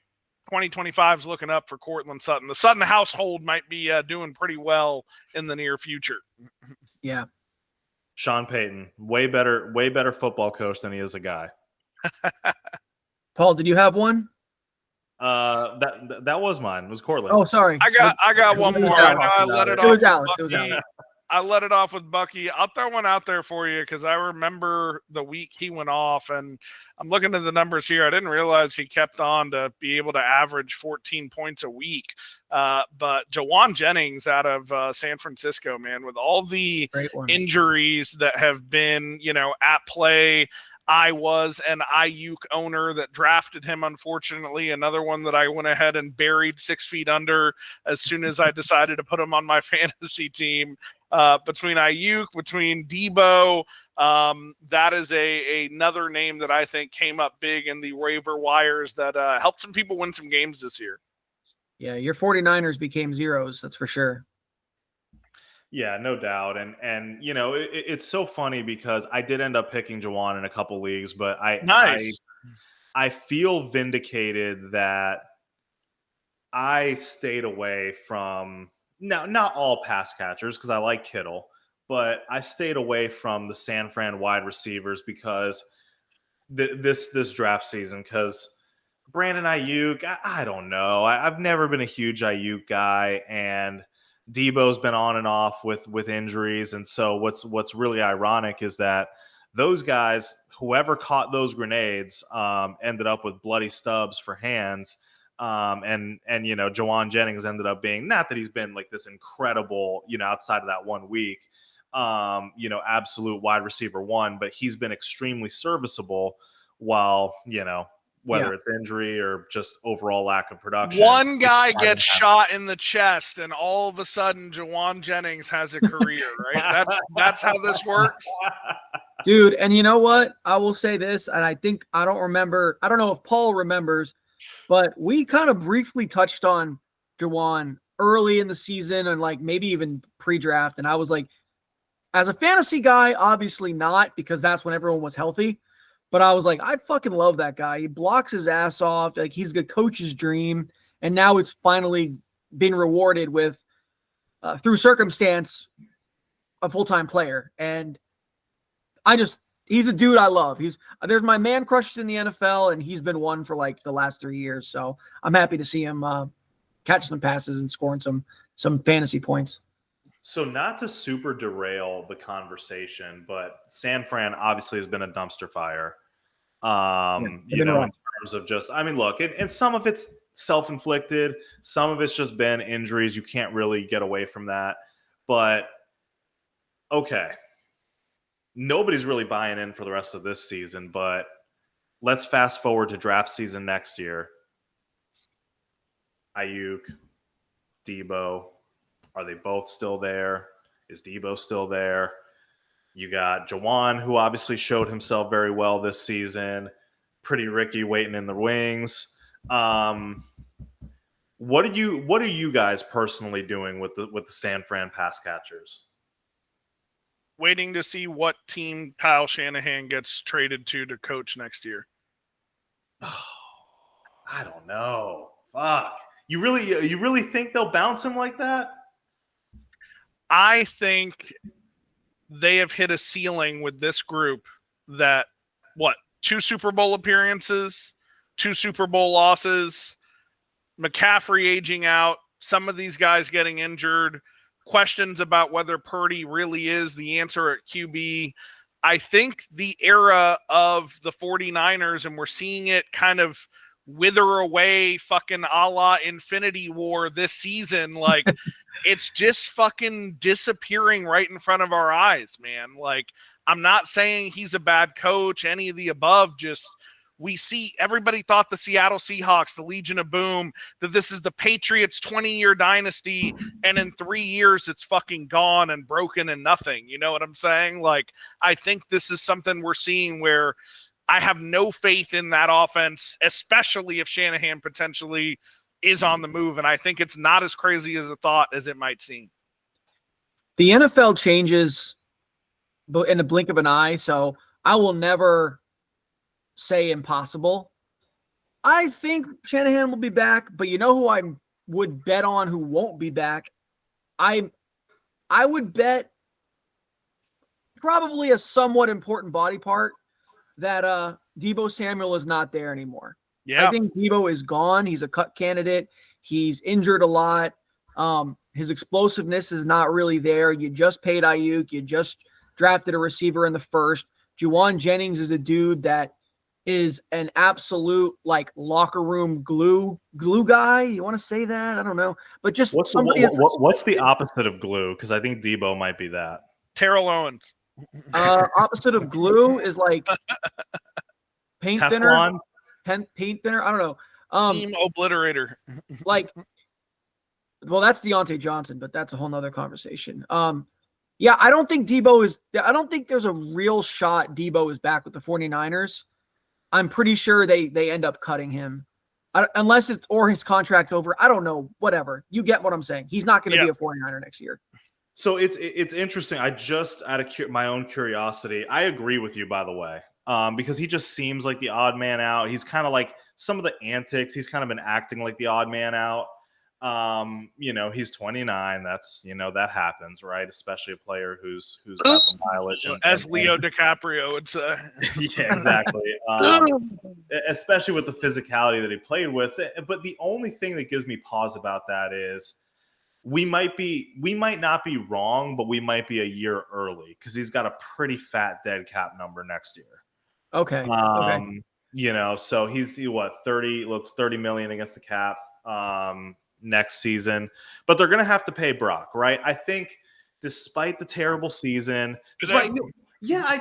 2025 is looking up for Courtland Sutton. The Sutton household might be doing pretty well in the near future. Yeah. Sean Payton, way better football coach than he is a guy. Paul, did you have one? That was mine. It was Courtland. Oh, sorry. I got one more. I know I let it off. It was Alex. I let it off with Bucky. I'll throw one out there for you because I remember the week he went off, and I'm looking at the numbers here. I didn't realize he kept on to be able to average 14 points a week. But Jawan Jennings out of San Francisco, man, with all the injuries that have been, at play. I was an Ayuk owner that drafted him, unfortunately. Another one that I went ahead and buried 6 feet under as soon as I decided to put him on my fantasy team. Between Ayuk, between Debo, that is another name that I think came up big in the waiver wires that helped some people win some games this year. Yeah, your 49ers became zeros, that's for sure. Yeah, no doubt. And it's so funny because I did end up picking Jawan in a couple leagues, but I feel vindicated that I stayed away from not all pass catchers because I like Kittle, but I stayed away from the San Fran wide receivers because this draft season, because Brandon Ayuk, I don't know. I've never been a huge Ayuk guy, and Debo's been on and off with injuries. And so what's really ironic is that those guys, whoever caught those grenades, ended up with bloody stubs for hands. And Jawan Jennings ended up being, not that he's been like this incredible, outside of that 1 week, absolute wide receiver one, but he's been extremely serviceable while, whether it's injury or just overall lack of production. One guy gets shot in the chest, and all of a sudden, Jawan Jennings has a career, right? That's how this works. Dude, and you know what? I will say this, and I don't know if Paul remembers, but we kind of briefly touched on Jawan early in the season and like maybe even pre-draft. And I was like, as a fantasy guy, obviously not, because that's when everyone was healthy. But I was like, I fucking love that guy. He blocks his ass off. Like, he's the coach's dream. And now it's finally been rewarded with, through circumstance, a full-time player. And he's a dude I love. There's my man crushes in the NFL, and he's been one for like the last 3 years. So I'm happy to see him catch some passes and scoring some fantasy points. So not to super derail the conversation, but San Fran obviously has been a dumpster fire. In terms of just, look, and some of it's self-inflicted, some of it's just been injuries. You can't really get away from that. But okay, nobody's really buying in for the rest of this season, but let's fast forward to draft season next year. Ayuk, Debo, are they both still there? Is Debo still there? You got Jawan, who obviously showed himself very well this season. Pretty Ricky waiting in the wings. What are you guys personally doing with the San Fran pass catchers? Waiting to see what team Kyle Shanahan gets traded to coach next year. Oh, I don't know. Fuck. You really think they'll bounce him like that? I think they have hit a ceiling with this group that, 2 Super Bowl appearances, 2 Super Bowl losses, McCaffrey aging out, some of these guys getting injured. questions about whether Purdy really is the answer at QB. I think the era of the 49ers, and we're seeing it kind of wither away fucking a la Infinity War this season. Like, it's just fucking disappearing right in front of our eyes, man. Like, I'm not saying he's a bad coach, any of the above, just we see everybody thought the Seattle Seahawks, the Legion of Boom, that this is the Patriots 20-year dynasty, and in 3 years it's fucking gone and broken and nothing. You know what I'm saying? Like, I think this is something we're seeing where I have no faith in that offense, especially if Shanahan potentially is on the move, and I think it's not as crazy as a thought as it might seem. The NFL changes in the blink of an eye, so I will never say impossible. I think Shanahan will be back, but you know who I would bet on who won't be back? I would bet probably a somewhat important body part that Deebo Samuel is not there anymore. Yeah. I think Deebo is gone. He's a cut candidate. He's injured a lot. His explosiveness is not really there. You just paid Ayuk. You just drafted a receiver in the first. Juwan Jennings is a dude that is an absolute like locker room glue guy. You want to say that? I don't know, but just what's the opposite of glue? Because I think Deebo might be that. Terrell Owens. Opposite of glue is like paint Teflon? thinner. Paint thinner. I don't know. Team obliterator. Like, well, that's Deontay Johnson, but that's a whole nother conversation. Yeah, I don't think there's a real shot Deebo is back with the 49ers. I'm pretty sure they end up cutting him. Unless it's or his contract's over. I don't know. Whatever. You get what I'm saying. He's not going to be a 49er next year. So it's interesting. I just, out of my own curiosity, I agree with you, by the way, because he just seems like the odd man out. He's kind of like some of the antics. He's kind of been acting like the odd man out. He's 29. That's, that happens, right? Especially a player who's got some mileage. As Leo DiCaprio would say. Yeah, exactly. Especially with the physicality that he played with. But the only thing that gives me pause about that is we might not be wrong, but we might be a year early because he's got a pretty fat dead cap number next year. Okay. So he's 30 million against the cap next season, but they're going to have to pay Brock, right? I think despite the terrible season, I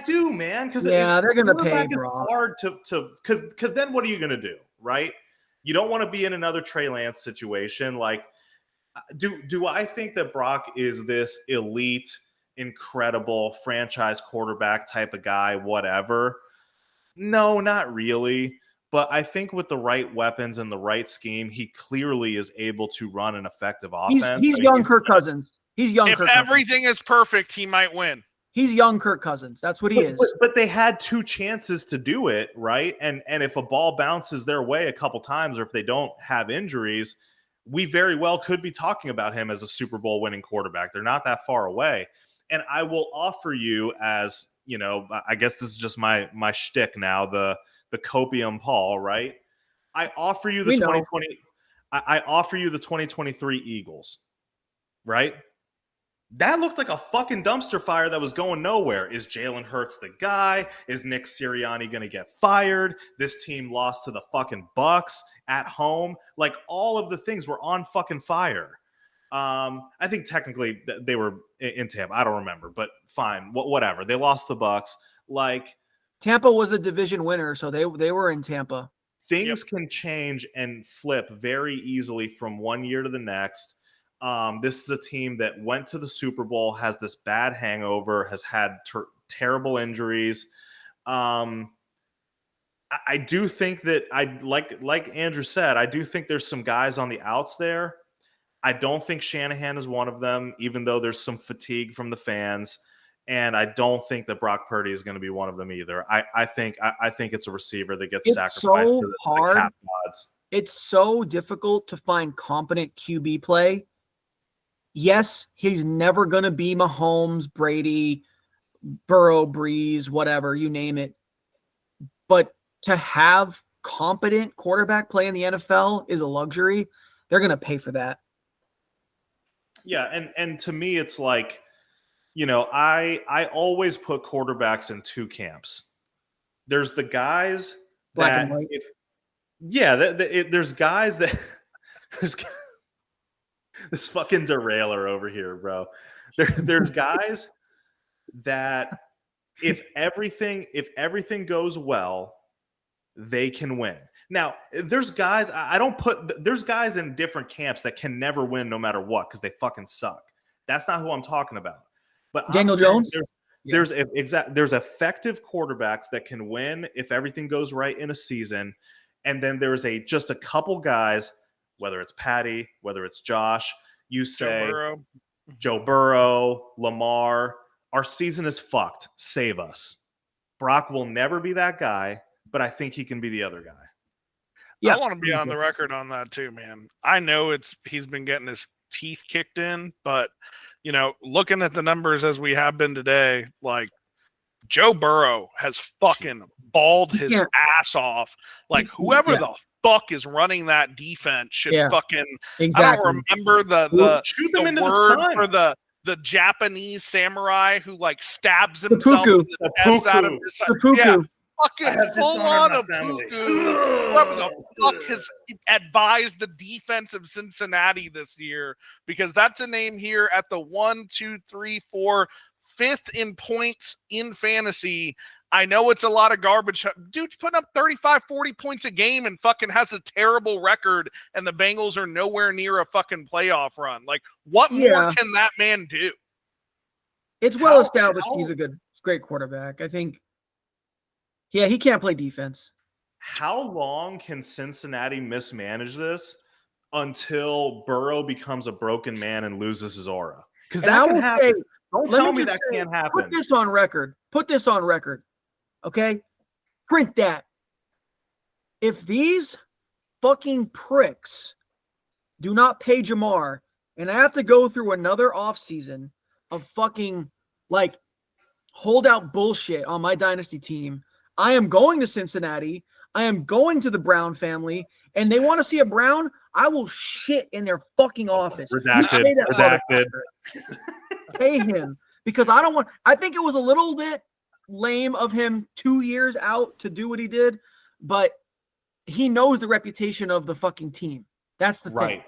do, man. Because they're going to pay Brock. Hard because then what are you going to do, right? You don't want to be in another Trey Lance situation. Like, do I think that Brock is this elite, incredible franchise quarterback type of guy? Whatever. No, not really. But I think with the right weapons and the right scheme, he clearly is able to run an effective offense. He's young Kirk Cousins. If everything is perfect, he might win. He's young Kirk Cousins. That's what he is. But they had 2 chances to do it, right? And if a ball bounces their way a couple times, or if they don't have injuries, we very well could be talking about him as a Super Bowl winning quarterback. They're not that far away. And I will offer you, as, I guess this is just my shtick now, the copium Paul, right? I offer you the 2020. I offer you the 2023 Eagles, right? That looked like a fucking dumpster fire that was going nowhere. Is Jalen Hurts the guy? Is Nick Sirianni going to get fired? This team lost to the fucking Bucks at home. Like, all of the things were on fucking fire. I think technically they were in Tampa. I don't remember, but fine. Whatever. They lost the Bucks. Like, Tampa was a division winner, so they were in Tampa. Things can change and flip very easily from one year to the next. This is a team that went to the Super Bowl, has this bad hangover, has had terrible injuries. I do think that like Andrew said, I do think there's some guys on the outs there. I don't think Shanahan is one of them, even though there's some fatigue from the fans. And I don't think that Brock Purdy is going to be one of them either. I think it's a receiver that gets sacrificed to the cap gods. It's so difficult to find competent QB play. Yes, he's never going to be Mahomes, Brady, Burrow, Breeze, whatever, you name it. But to have competent quarterback play in the NFL is a luxury. They're going to pay for that. Yeah, and to me, it's like, I always put quarterbacks in two camps. There's the guys Black that and white. there's guys that there's this fucking derailer over here, bro. There's guys that if everything goes well, they can win. Now, there's guys there's guys in different camps that can never win no matter what because they fucking suck. That's not who I'm talking about. But Daniel Jones? There's effective quarterbacks that can win if everything goes right in a season, and then there's just a couple guys, whether it's Patty, whether it's Josh, you say Joe Burrow, Lamar, our season is fucked. Save us. Brock will never be that guy, but I think he can be the other guy. Yeah. I want to be on the record on that too, man. I know he's been getting his teeth kicked in, but looking at the numbers as we have been today, like Joe Burrow has fucking balled his ass off. Like whoever the fuck is running that defense should fucking. Exactly. I don't remember the shoot them into word the sun. for the Japanese samurai who like stabs himself with the chest out of his yeah. Fucking full on a poo-poo. Whoever the fuck has advised the defense of Cincinnati this year, because that's a name here at the 1, 2, 3, 4, 5th in points in fantasy. I know it's a lot of garbage. Dude's putting up 35, 40 points a game and fucking has a terrible record, and the Bengals are nowhere near a fucking playoff run. Like, what more can that man do? It's well established he's a great quarterback. I think. Yeah, he can't play defense. How long can Cincinnati mismanage this until Burrow becomes a broken man and loses his aura? Because that can happen. Don't tell me that can't happen. Put this on record. Okay? Print that. If these fucking pricks do not pay Jamar, and I have to go through another offseason of fucking, like, holdout bullshit on my dynasty team, I am going to Cincinnati. I am going to the Brown family, and they want to see a Brown. I will shit in their fucking office. Redacted. Pay him, because I don't want. I think it was a little bit lame of him 2 years out to do what he did, but he knows the reputation of the fucking team. That's the thing.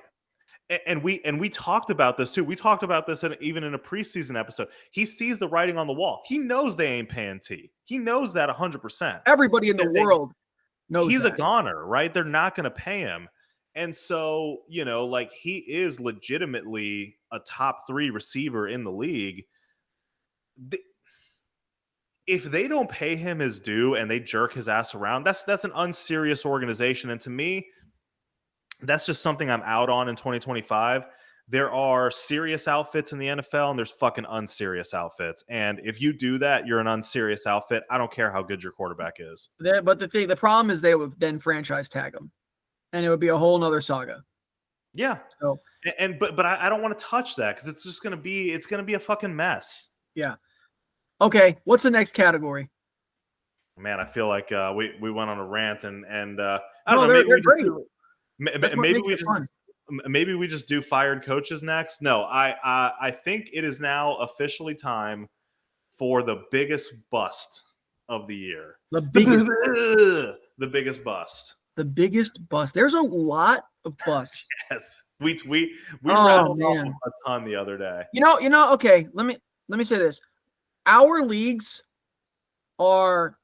And we talked about this too. We talked about this even in a preseason episode. He sees the writing on the wall. He knows they ain't paying T. He knows that 100%. Everybody in the world knows he's that. A goner, right? They're not going to pay him. And so, like, he is legitimately a top 3 receiver in the league. If they don't pay him his due and they jerk his ass around, that's an unserious organization. And to me, that's just something I'm out on in 2025. There are serious outfits in the NFL and there's fucking unserious outfits. And if you do that, you're an unserious outfit. I don't care how good your quarterback is. But the problem is they would then franchise tag him, and it would be a whole nother saga. Yeah. So, but I don't want to touch that because it's just going to be a fucking mess. Yeah. Okay. What's the next category? Man, I feel like we went on a rant and I don't know. They're great. Maybe we just do fired coaches next. No, I think it is now officially time for the biggest bust of the year. The biggest bust. The biggest bust. There's a lot of busts. Yes, we rattled off a ton the other day. Okay. Let me say this. Our leagues are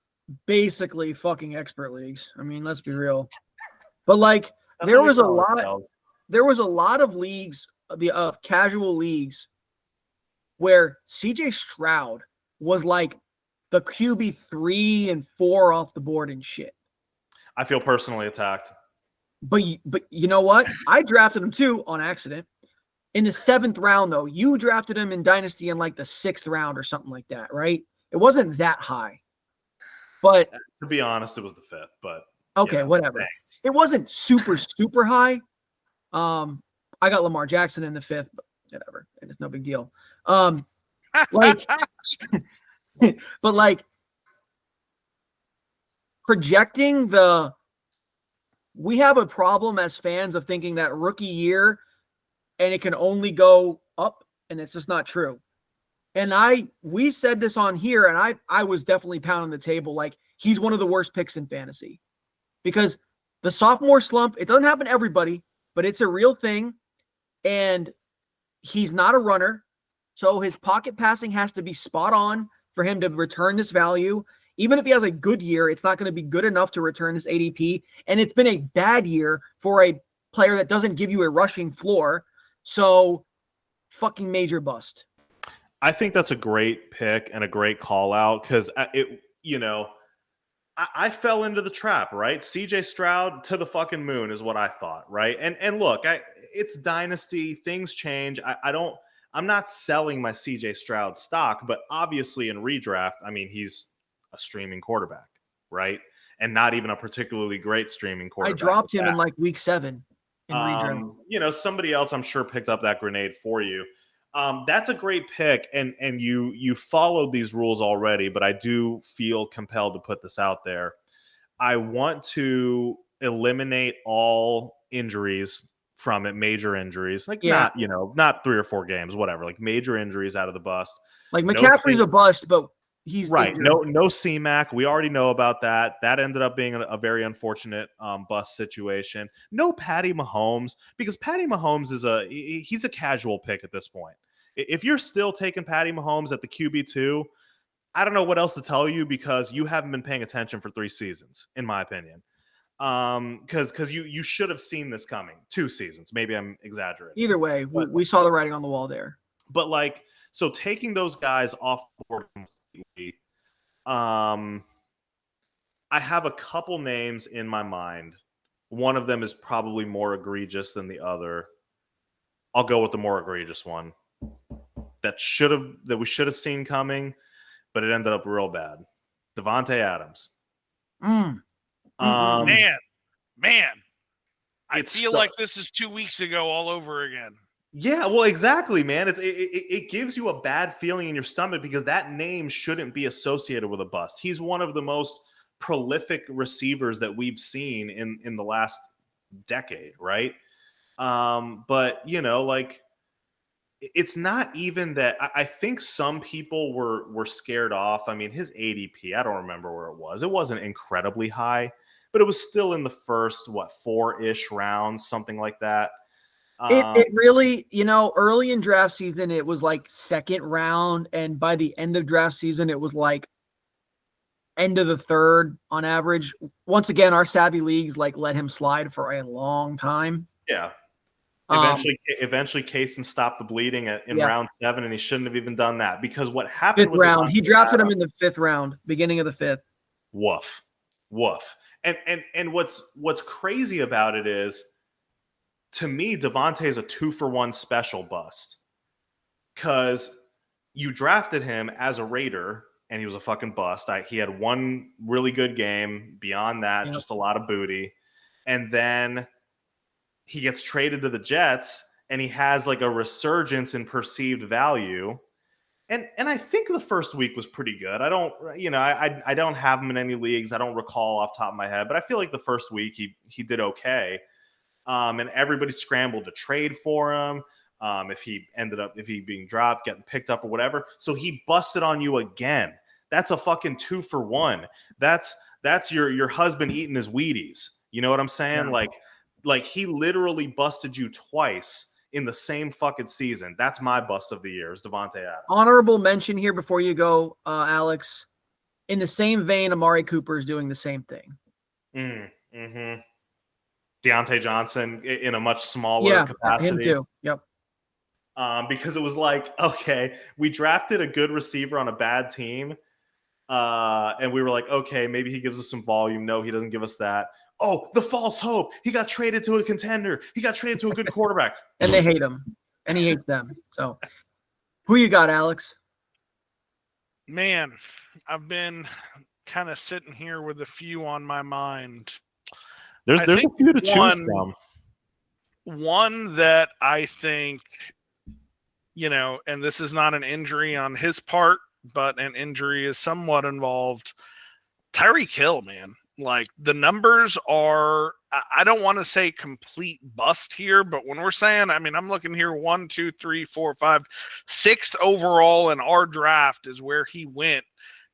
basically fucking expert leagues. I mean, let's be real. But like. There was a lot of leagues, the casual leagues, where CJ Stroud was like the QB 3 and 4 off the board and shit. I feel personally attacked. But you know what? I drafted him too on accident. In the 7th round, though, you drafted him in Dynasty in like the 6th round or something like that, right? It wasn't that high. But to be honest, it was the 5th, but okay, whatever. Thanks. It wasn't super high. I got Lamar Jackson in the 5th, but whatever. It's no big deal. But like projecting we have a problem as fans of thinking that rookie year and it can only go up, and it's just not true. And we said this on here, and I was definitely pounding the table like he's one of the worst picks in fantasy. Because the sophomore slump, it doesn't happen to everybody, but it's a real thing. And he's not a runner. So his pocket passing has to be spot on for him to return this value. Even if he has a good year, it's not going to be good enough to return this ADP. And it's been a bad year for a player that doesn't give you a rushing floor. So fucking major bust. I think that's a great pick and a great call out because I fell into the trap, right? CJ Stroud to the fucking moon is what I thought, right? And look, it's dynasty, things change. I'm not selling my CJ Stroud stock, but obviously in redraft, I mean, he's a streaming quarterback, right? And not even a particularly great streaming quarterback. I dropped him in like week 7 in redraft. Somebody else I'm sure picked up that grenade for you. That's a great pick, and you followed these rules already, but I do feel compelled to put this out there. I want to eliminate all injuries from it, major injuries, not 3 or 4 games, whatever, like major injuries out of the bust. Like McCaffrey's a bust, but he's right. No C-Mac. We already know about that. That ended up being a very unfortunate bust situation. No Patty Mahomes, because Patty Mahomes he's a casual pick at this point. If you're still taking Patty Mahomes at the QB2, I don't know what else to tell you because you haven't been paying attention for 3 seasons, in my opinion. Because you should have seen this coming 2 seasons. Maybe I'm exaggerating. Either way, we saw the writing on the wall there. But so taking those guys off the board completely, I have a couple names in my mind. One of them is probably more egregious than the other. I'll go with the more egregious one. That we should have seen coming, but it ended up real bad. Davante Adams. Man, I feel like this is 2 weeks ago all over again. Yeah, well, exactly, man. It gives you a bad feeling in your stomach because that name shouldn't be associated with a bust. He's one of the most prolific receivers that we've seen in the last decade, right? But it's not even that. I think some people were scared off. I mean, his ADP, I don't remember where it was. It wasn't incredibly high, but it was still in the first 4-ish rounds, something like that. It really, early in draft season, it was like 2nd round. And by the end of draft season, it was like end of the 3rd on average. Once again, our savvy leagues let him slide for a long time. Yeah. Eventually Kaysen stopped the bleeding in round 7, and he shouldn't have even done that because what happened 5th round, he drafted him in the 5th round, beginning of the 5th. Woof. And what's crazy about it is, to me, Davante is a 2-for-1 special bust because you drafted him as a Raider and he was a fucking bust. He had one really good game. Beyond that, just a lot of booty. And then he gets traded to the Jets and he has a resurgence in perceived value. And I think the first week was pretty good. I don't have him in any leagues. I don't recall off the top of my head, but I feel like the first week he did okay. And everybody scrambled to trade for him. If he being dropped, getting picked up or whatever. So he busted on you again. That's a fucking 2-for-1. That's your husband eating his Wheaties. You know what I'm saying? Yeah. Like he literally busted you twice in the same fucking season. That's my bust of the year, is Davante Adams. Honorable mention here before you go, Alex. In the same vein, Amari Cooper is doing the same thing. Mm-hmm. Deontay Johnson in a much smaller capacity. Him too. Yep. Because it was okay, we drafted a good receiver on a bad team. And we were like, okay, maybe he gives us some volume. No, he doesn't give us that. Oh, the false hope. He got traded to a contender. He got traded to a good quarterback. And they hate him. And he hates them. So who you got, Alex? Man, I've been kind of sitting here with a few on my mind. There's a few to choose from. One that I think, and this is not an injury on his part, but an injury is somewhat involved. Tyreek Hill, man. Like the numbers are, I don't want to say complete bust here, but when we're saying, I mean, I'm looking here 1, 2, 3, 4, 5, 6th overall in our draft is where he went.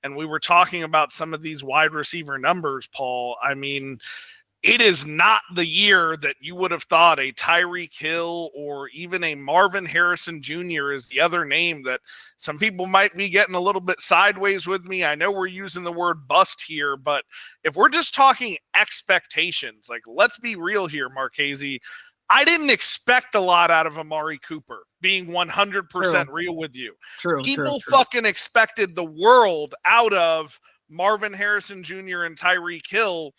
And we were talking about some of these wide receiver numbers, Paul. I mean, it is not the year that you would have thought a Tyreek Hill or even a Marvin Harrison Jr. is the other name that some people might be getting a little bit sideways with me. I know we're using the word bust here, but if we're just talking expectations, like let's be real here, Marchese. I didn't expect a lot out of Amari Cooper, being 100% real with you. People fucking expected the world out of Marvin Harrison Jr. and Tyreek Hill.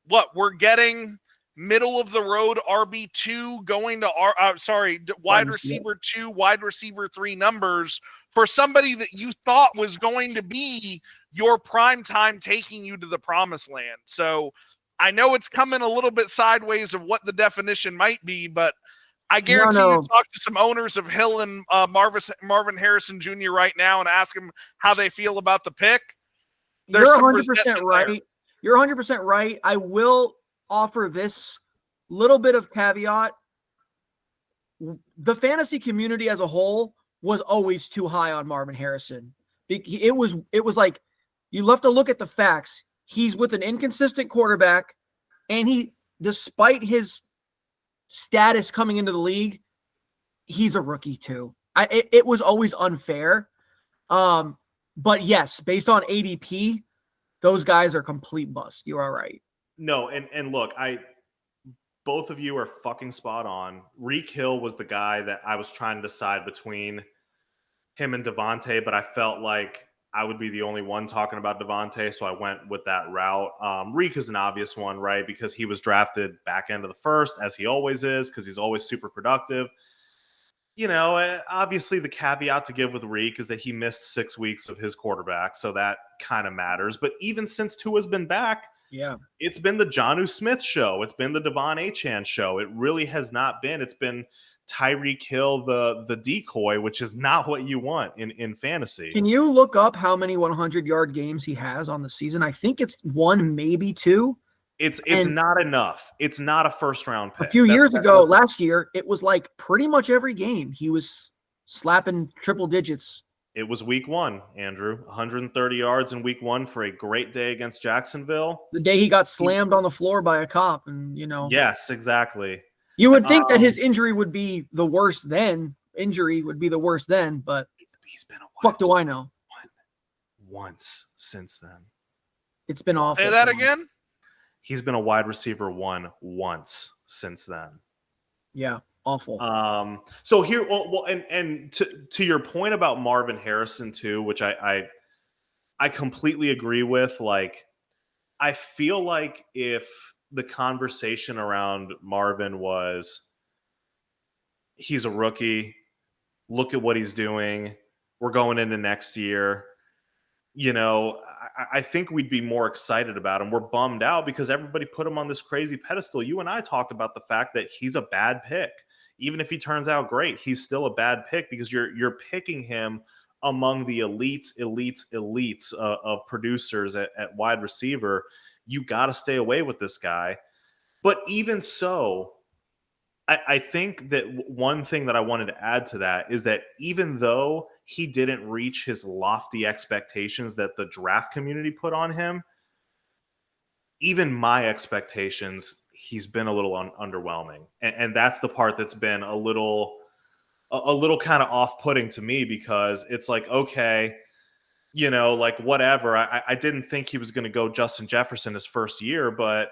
What we're getting middle of the road RB2 going to wide receiver 2, wide receiver 3 numbers for somebody that you thought was going to be your prime time taking you to the promised land. So I know it's coming a little bit sideways of what the definition might be, but I guarantee you talk to some owners of Hill and Marvin Harrison Jr. right now and ask them how they feel about the pick. You're 100% right. You're 100% right. I will offer this little bit of caveat. The fantasy community as a whole was always too high on Marvin Harrison. It was like you have to look at the facts. He's with an inconsistent quarterback, and he, despite his status coming into the league, he's a rookie too. It was always unfair. But yes, based on ADP, those guys are complete bust. You are right. No, and look, both of you are fucking spot on. Reek Hill was the guy that I was trying to decide between him and Devontae, but I felt like I would be the only one talking about Devontae, so I went with that route. Reek is an obvious one, right? Because he was drafted back end of the first, as he always is, because he's always super productive. You know, obviously the caveat to give with Reek is that he missed 6 weeks of his quarterback, so that kind of matters. But even since Tua's been back, it's been the Jonnu Smith show. It's been the Devon Achane show. It really has not been. It's been Tyreek Hill, the decoy, which is not what you want in fantasy. Can you look up how many 100-yard games he has on the season? I think it's 1, maybe 2. It's not enough. It's not a first-round pick. A few years ago, last year, it was like pretty much every game he was slapping triple digits. It was week 1, Andrew. 130 yards in week 1 for a great day against Jacksonville. The day he got slammed on the floor by a cop, and Yes, exactly. You would think that his injury would be the worst then. Injury would be the worst then, but he's been a fuck do I know? Once since then. It's been awful. Say that again? He's been a wide receiver 1 once since then. Yeah, awful. So here, and to your point about Marvin Harrison too, which I completely agree with. Like, I feel like if the conversation around Marvin was, he's a rookie, look at what he's doing, we're going into next year, I think we'd be more excited about him. We're bummed out because everybody put him on this crazy pedestal. You and I talked about the fact that he's a bad pick. Even if he turns out great, he's still a bad pick because you're picking him among the elites of producers at wide receiver. You got to stay away with this guy. But even so, I think that one thing that I wanted to add to that is that even though he didn't reach his lofty expectations that the draft community put on him, even my expectations, he's been a little underwhelming. And that's the part that's been a little kind of off-putting to me, because it's like, okay, like whatever. I didn't think he was going to go Justin Jefferson his first year, but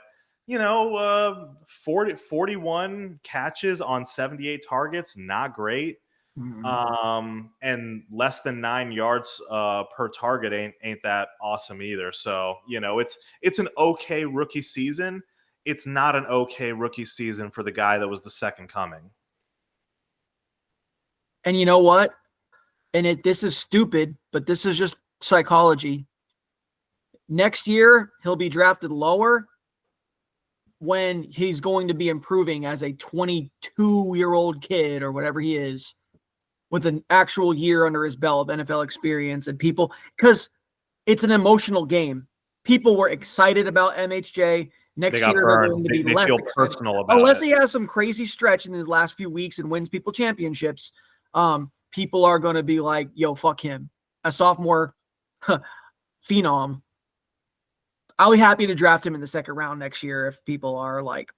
41 catches on 78 targets, not great. Mm-hmm. And less than 9 yards per target ain't that awesome either. So, it's an okay rookie season. It's not an okay rookie season for the guy that was the second coming. And you know what? And this is stupid, but this is just psychology. Next year, he'll be drafted lower when he's going to be improving as a 22-year-old kid or whatever he is, with an actual year under his belt of NFL experience. And people, because it's an emotional game. people were excited about MHJ. Next They got year, burned. they're going to be They less feel excited. personal about Unless it. he has some crazy stretch in the last few weeks and wins people championships, people are going to be like, yo, fuck him. A sophomore phenom. I'll be happy to draft him in the second round next year if people are like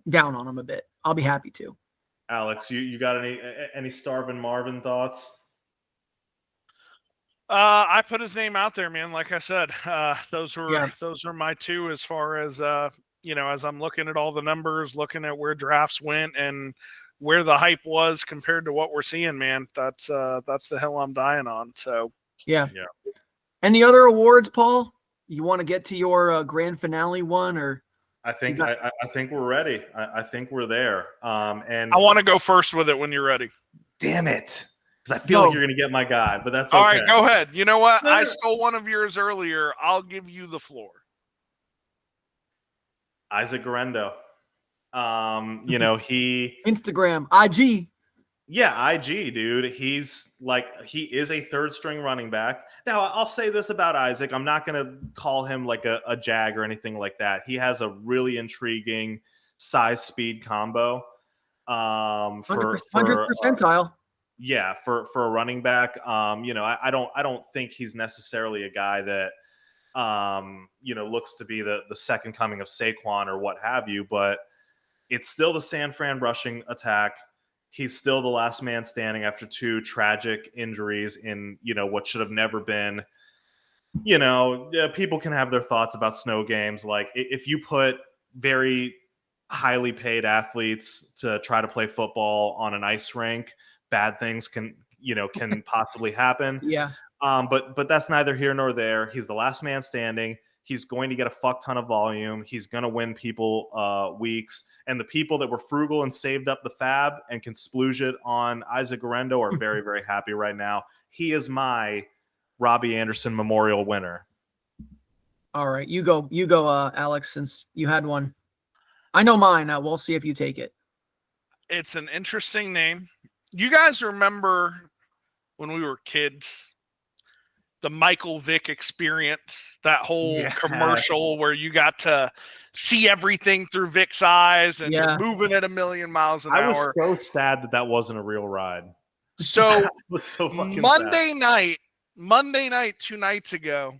down on him a bit. I'll be happy to. Alex, you got any Starvin Marvin thoughts? I put his name out there, man. Like I said, those were my two as far as as I'm looking at all the numbers, looking at where drafts went and where the hype was compared to what we're seeing, man. That's the hill I'm dying on. So yeah. Any other awards, Paul? You want to get to your grand finale one, or? I think we're ready. I think we're there. And I want to go first with it when you're ready. Damn it. Because I feel like you're going to get my guy, but that's okay. All right, go ahead. You know what? I stole one of yours earlier. I'll give you the floor. Isaac Guerendo. He Instagram, IG. Yeah, IG, dude. He is a third string running back. Now, I'll say this about Isaac. I'm not going to call him like a jag or anything like that. He has a really intriguing size speed combo. 100th percentile. Yeah, for a running back. I don't think he's necessarily a guy that looks to be the second coming of Saquon or what have you, but it's still the San Fran rushing attack. He's still the last man standing after two tragic injuries in, what should have never been. People can have their thoughts about snow games. Like, if you put very highly paid athletes to try to play football on an ice rink, bad things can possibly happen. Yeah. But that's neither here nor there. He's the last man standing. He's going to get a fuck ton of volume. He's going to win people weeks. And the people that were frugal and saved up the fab and can splooge it on Isaac Guerendo are very, very happy right now. He is my Robbie Anderson Memorial winner. All right. You go, Alex, since you had one. I know mine. We'll see if you take it. It's an interesting name. You guys remember when we were kids, the Michael Vick experience, that whole commercial where you got to see everything through Vick's eyes and you're moving at 1,000,000 miles an hour. I was so sad that wasn't a real ride. So it was so fucking Monday sad. night, 2 nights ago,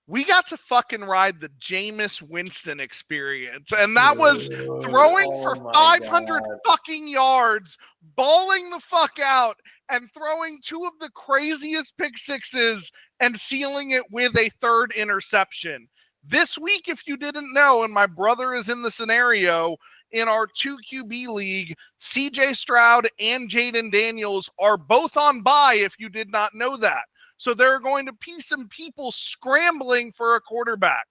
we got to fucking ride the Jameis Winston experience. And that was throwing for 500 fucking yards, balling the fuck out, and throwing two of the craziest pick sixes and sealing it with a third interception. This week, if you didn't know, and my brother is in the scenario, in our 2 QB league, CJ Stroud and Jaden Daniels are both on bye if you did not know that. So there are going to be some people scrambling for a quarterback.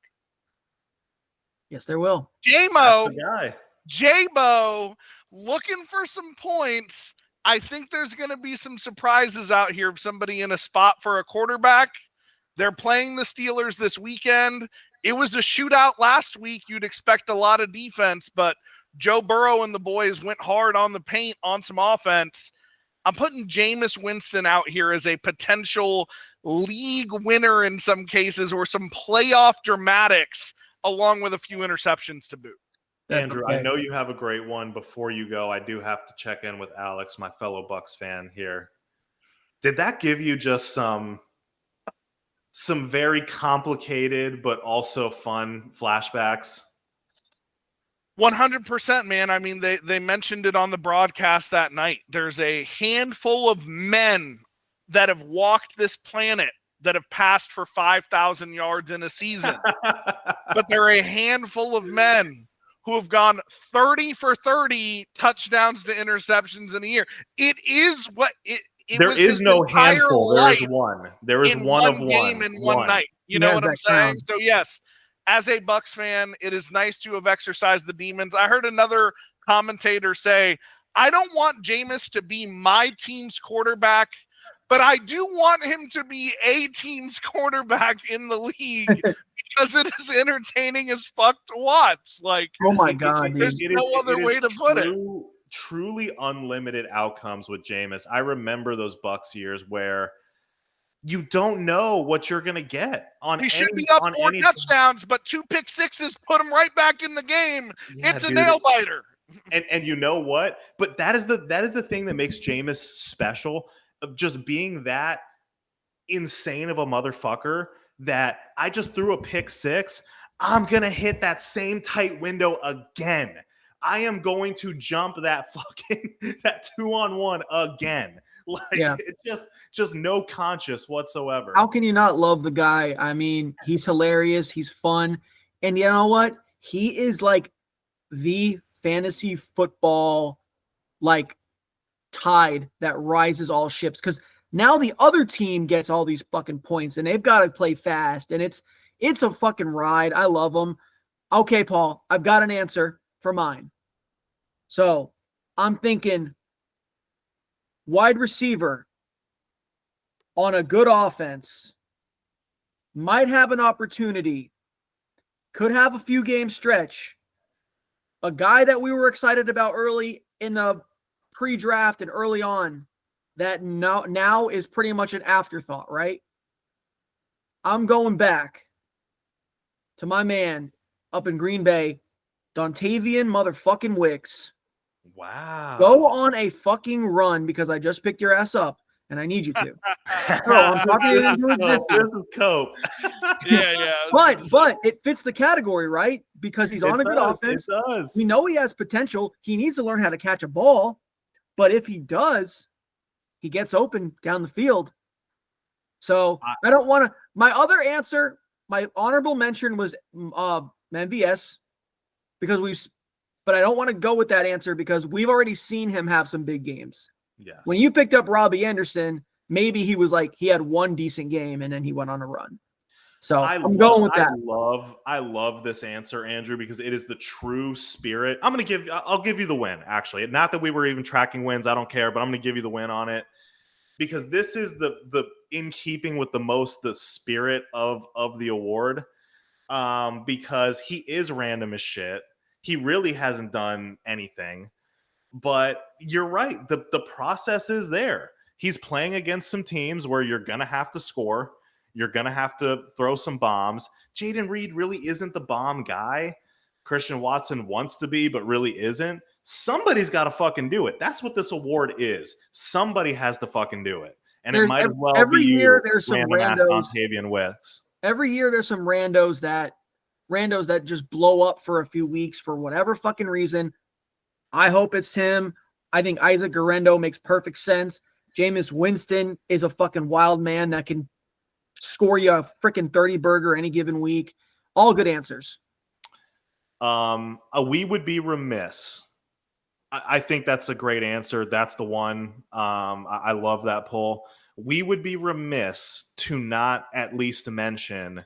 Yes, there will. J-Bo looking for some points. I think there's going to be some surprises out here. Somebody in a spot for a quarterback. They're playing the Steelers this weekend. It was a shootout last week. You'd expect a lot of defense, but Joe Burrow and the boys went hard on the paint on some offense. I'm putting Jameis Winston out here as a potential league winner in some cases, or some playoff dramatics, along with a few interceptions to boot. Andrew, I know you have a great one. Before you go, I do have to check in with Alex, my fellow Bucks fan here. Did that give you just some very complicated but also fun flashbacks? 100%, man. I mean, they mentioned it on the broadcast that night. There's a handful of men that have walked this planet that have passed for 5,000 yards in a season. But there are a handful of men who have gone 30 for 30 touchdowns to interceptions in a year. It is what it there is no handful. There is one. There is one of one game in one night. You know what I'm saying? So yes, as a Bucks fan, it is nice to have exercised the demons. I heard another commentator say, I don't want Jameis to be my team's quarterback, but I do want him to be a team's quarterback in the league because it is entertaining as fuck to watch. Like, oh my God, there's no other way to put it. Truly unlimited outcomes with Jameis. I remember those Bucks years where you don't know what you're going to get on He any, should be up on 4 any touchdowns, but 2 pick sixes put him right back in the game. Yeah, It's a dude. nail biter. And you know what? But that is the thing that makes Jameis special, of just being that insane of a motherfucker that I just threw a pick six. I'm going to hit that same tight window again. I am going to jump that 2-on-1 again. Like, it's just no conscience whatsoever. How can you not love the guy? I mean, he's hilarious. He's fun. And you know what? He is like the fantasy football like tide that rises all ships, because now the other team gets all these fucking points and they've got to play fast, and it's a fucking ride. I love them. Okay, Paul, I've got an answer for mine. So I'm thinking wide receiver on a good offense, might have an opportunity, could have a few game stretch. A guy that we were excited about early in the pre-draft and early on that now is pretty much an afterthought, right? I'm going back to my man up in Green Bay, Dontavian motherfucking Wicks. Wow. Go on a fucking run, because I just picked your ass up and I need you to. Bro, I'm talking to you. This is Cope. Yeah. But it fits the category, right? Because he's on a good offense. It does. We know he has potential. He needs to learn how to catch a ball. But if he does, he gets open down the field. So I don't want to. My other answer, my honorable mention was MVS, but I don't want to go with that answer because we've already seen him have some big games. Yes. When you picked up Robbie Anderson, maybe he was like, he had one decent game and then he went on a run. So I'm going with that. I love this answer, Andrew, because it is the true spirit. I'll give you the win, actually. Not that we were even tracking wins. I don't care, but I'm going to give you the win on it, because this is the in keeping with the spirit of the award. Because he is random as shit. He really hasn't done anything, but you're right. The process is there. He's playing against some teams where you're going to have to score. You're going to have to throw some bombs. Jayden Reed really isn't the bomb guy. Christian Watson wants to be, but really isn't. Somebody's got to fucking do it. That's what this award is. Somebody has to fucking do it. And it might well every be year there's some randos. Dontavian Wicks. Every year there's some randos that just blow up for a few weeks for whatever fucking reason. I hope it's him. I think Isaac Guerrero makes perfect sense. Jameis Winston is a fucking wild man that can score you a freaking 30 burger any given week. All good answers. We would be remiss. I think that's a great answer. That's the one. I love that poll. We would be remiss to not at least mention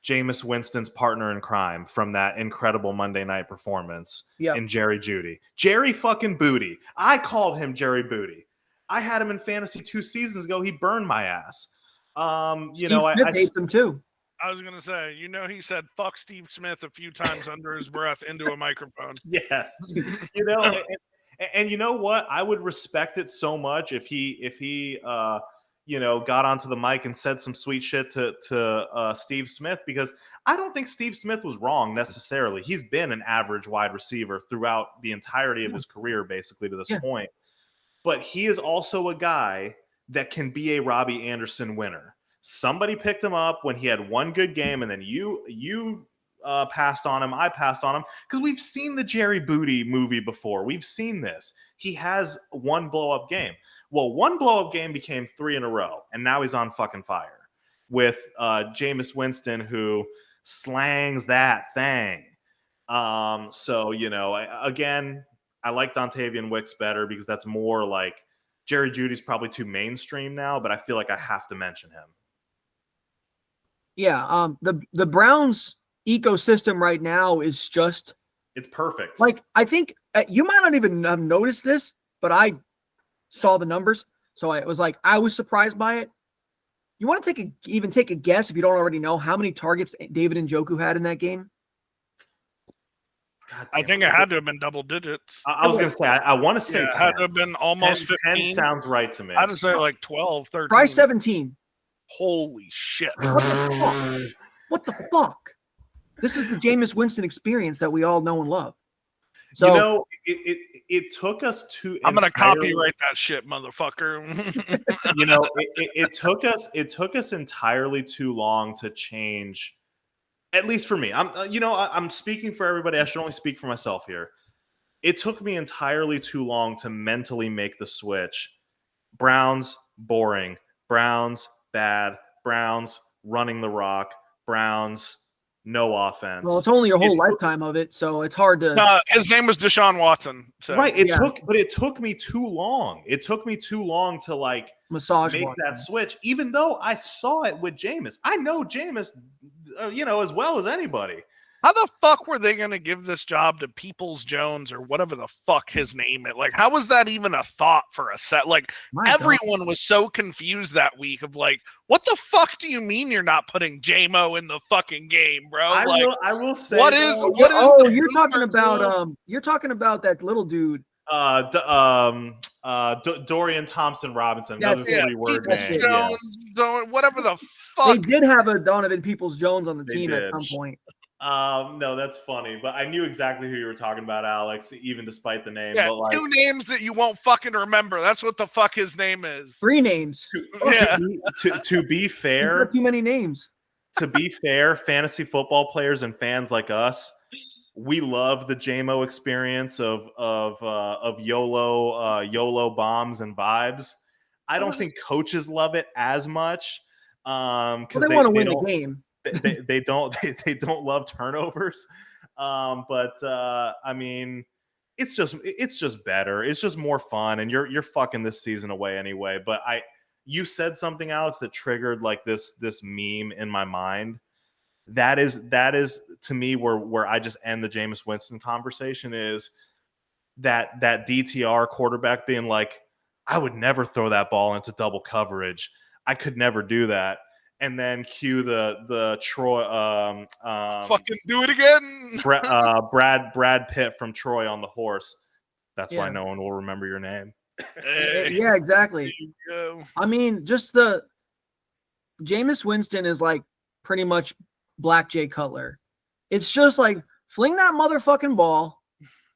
Jameis Winston's partner in crime from that incredible Monday night performance in Jerry Jeudy. Jerry fucking Booty. I called him Jerry Booty. I had him in fantasy 2 seasons ago. He burned my ass. Steve Smith hates him too. I was going to say, he said fuck Steve Smith a few times under his breath into a microphone. Yes. And you know what? I would respect it so much if he got onto the mic and said some sweet shit to Steve Smith, because I don't think Steve Smith was wrong necessarily. He's been an average wide receiver throughout the entirety of his career, basically, to this point. But he is also a guy that can be a Robbie Anderson winner. Somebody picked him up when he had one good game, and then you passed on him. I passed on him because we've seen the Jerry Booty movie before. We've seen this. He has one blow-up game. Well, one blow-up game became 3 in a row, and now he's on fucking fire with Jameis Winston, who slangs that thing. Again, I like Dontavian Wicks better because that's more like Jerry Jeudy's probably too mainstream now, but I feel like I have to mention him. Yeah, the Browns ecosystem right now is just, it's perfect. Like, I think you might not even have noticed this, but I saw the numbers, so I was surprised by it. You want to take a guess, if you don't already know, how many targets David Njoku had in that game? I think it had to have been double digits. I was going to say, I want to say 10. It had to have been almost 15. 10 sounds right to me. I'd say like 12, 13. Try 17. Holy shit. What the fuck? This is the Jameis Winston experience that we all know and love. So, you know, it took us I'm gonna copyright that shit, motherfucker. You know, it took us entirely too long to change. At least for me, I'm speaking for everybody. I should only speak for myself here. It took me entirely too long to mentally make the switch. Browns, boring. Browns, bad. Browns, running the rock. Browns, no offense. well, it's only your whole lifetime of it, so it's hard to. His name was Deshaun Watson. So. Right. It took me too long. It took me too long to like massage make that switch, even though I saw it with Jameis. I know Jameis, as well as anybody. How the fuck were they going to give this job to Peoples Jones or whatever the fuck his name is? Like, how was that even a thought for a set? Like, everyone was so confused that week of like, what the fuck do you mean you're not putting J-Mo in the fucking game, bro? I will say, what is? Oh, you're talking about that little dude. Dorian Thompson Robinson, another 3-word name. Jones, whatever the fuck. They did have a Donovan Peoples Jones on the team at some point. No, that's funny, but I knew exactly who you were talking about, Alex, even despite the name. Yeah, but like, 2 names that you won't fucking remember. That's what the fuck his name is. 3 names. To be fair, too many names. To be fair, fantasy football players and fans like us, we love the JMO experience of YOLO bombs and vibes. I don't think coaches love it as much because they want to win the game. They don't love turnovers, but I mean, it's just better. It's just more fun, and you're fucking this season away anyway. But you said something, Alex, that triggered like this meme in my mind. That is to me where I just end the Jameis Winston conversation is that DTR quarterback being like, I would never throw that ball into double coverage. I could never do that. And then cue the Troy fucking do it again. Brad Pitt from Troy on the horse. That's why no one will remember your name. Yeah, exactly. I mean, just the Jameis Winston is like pretty much Black Jay Cutler. It's just like fling that motherfucking ball.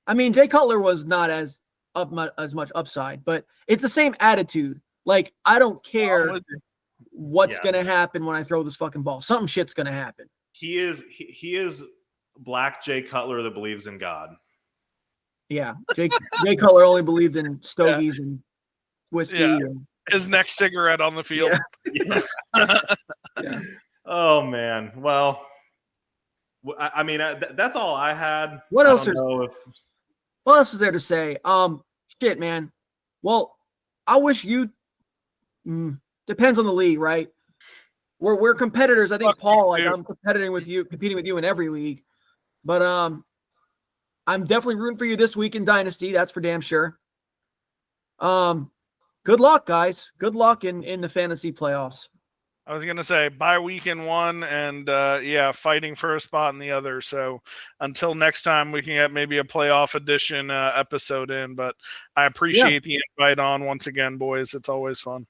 I mean, Jay Cutler was not as much upside, but it's the same attitude. Like, I don't care what's gonna happen when I throw this fucking ball. Something shit's gonna happen. He is Black Jay Cutler that believes in God. Yeah, Jay Cutler only believed in stogies and whiskey. Yeah. And, his next cigarette on the field. Yeah. Oh man. Well, I mean, that's all I had. What else is there to say? Shit, man. Well, I wish you. Depends on the league, right? We're competitors. I think Paul, like I'm competing with you in every league. But I'm definitely rooting for you this week in Dynasty. That's for damn sure. Good luck, guys. Good luck in the fantasy playoffs. I was gonna say bye week in one, and fighting for a spot in the other. So until next time, we can get maybe a playoff edition episode in. But I appreciate the invite on once again, boys. It's always fun.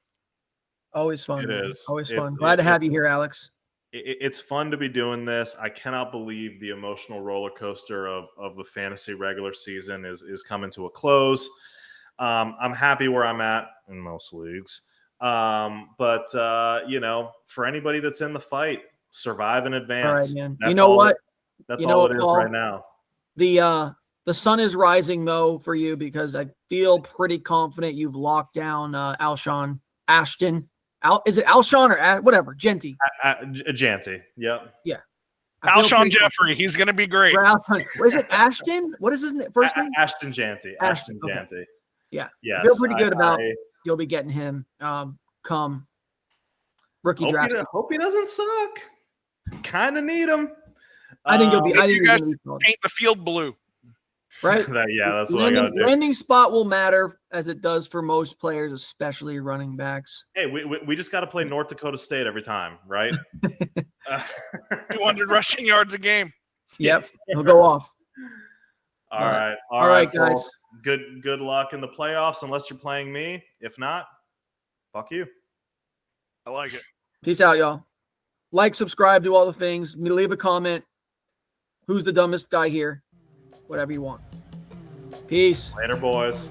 Always fun. It is always fun. Glad to have you here, Alex. It's fun to be doing this. I cannot believe the emotional roller coaster of the fantasy regular season is coming to a close. I'm happy where I'm at in most leagues. But for anybody that's in the fight, survive in advance. All right, man. That's you know what? That's all it is Paul, right now. The sun is rising though for you because I feel pretty confident you've locked down Ashton. Is it Alshon or whatever? Genty. Genty. Yep. Yeah. Alshon Jeffrey. He's going to be great. Is it Ashton? What is his first name? Ashton Genty. Ashton Genty. Okay. Yeah. Yes. I feel pretty good about you'll be getting him come rookie draft. Hope he doesn't suck. Kind of need him. I think you'll be. I think you guys paint the field blue. Right? That's what I got to do. Landing spot will matter as it does for most players, especially running backs. Hey, we just got to play North Dakota State every time, right? 200 rushing yards a game. Yep, he'll go off. All right, guys. Folks. Good luck in the playoffs, unless you're playing me. If not, fuck you. I like it. Peace out, y'all. Like, subscribe, do all the things. Leave a comment. Who's the dumbest guy here? Whatever you want. Peace. Later, boys.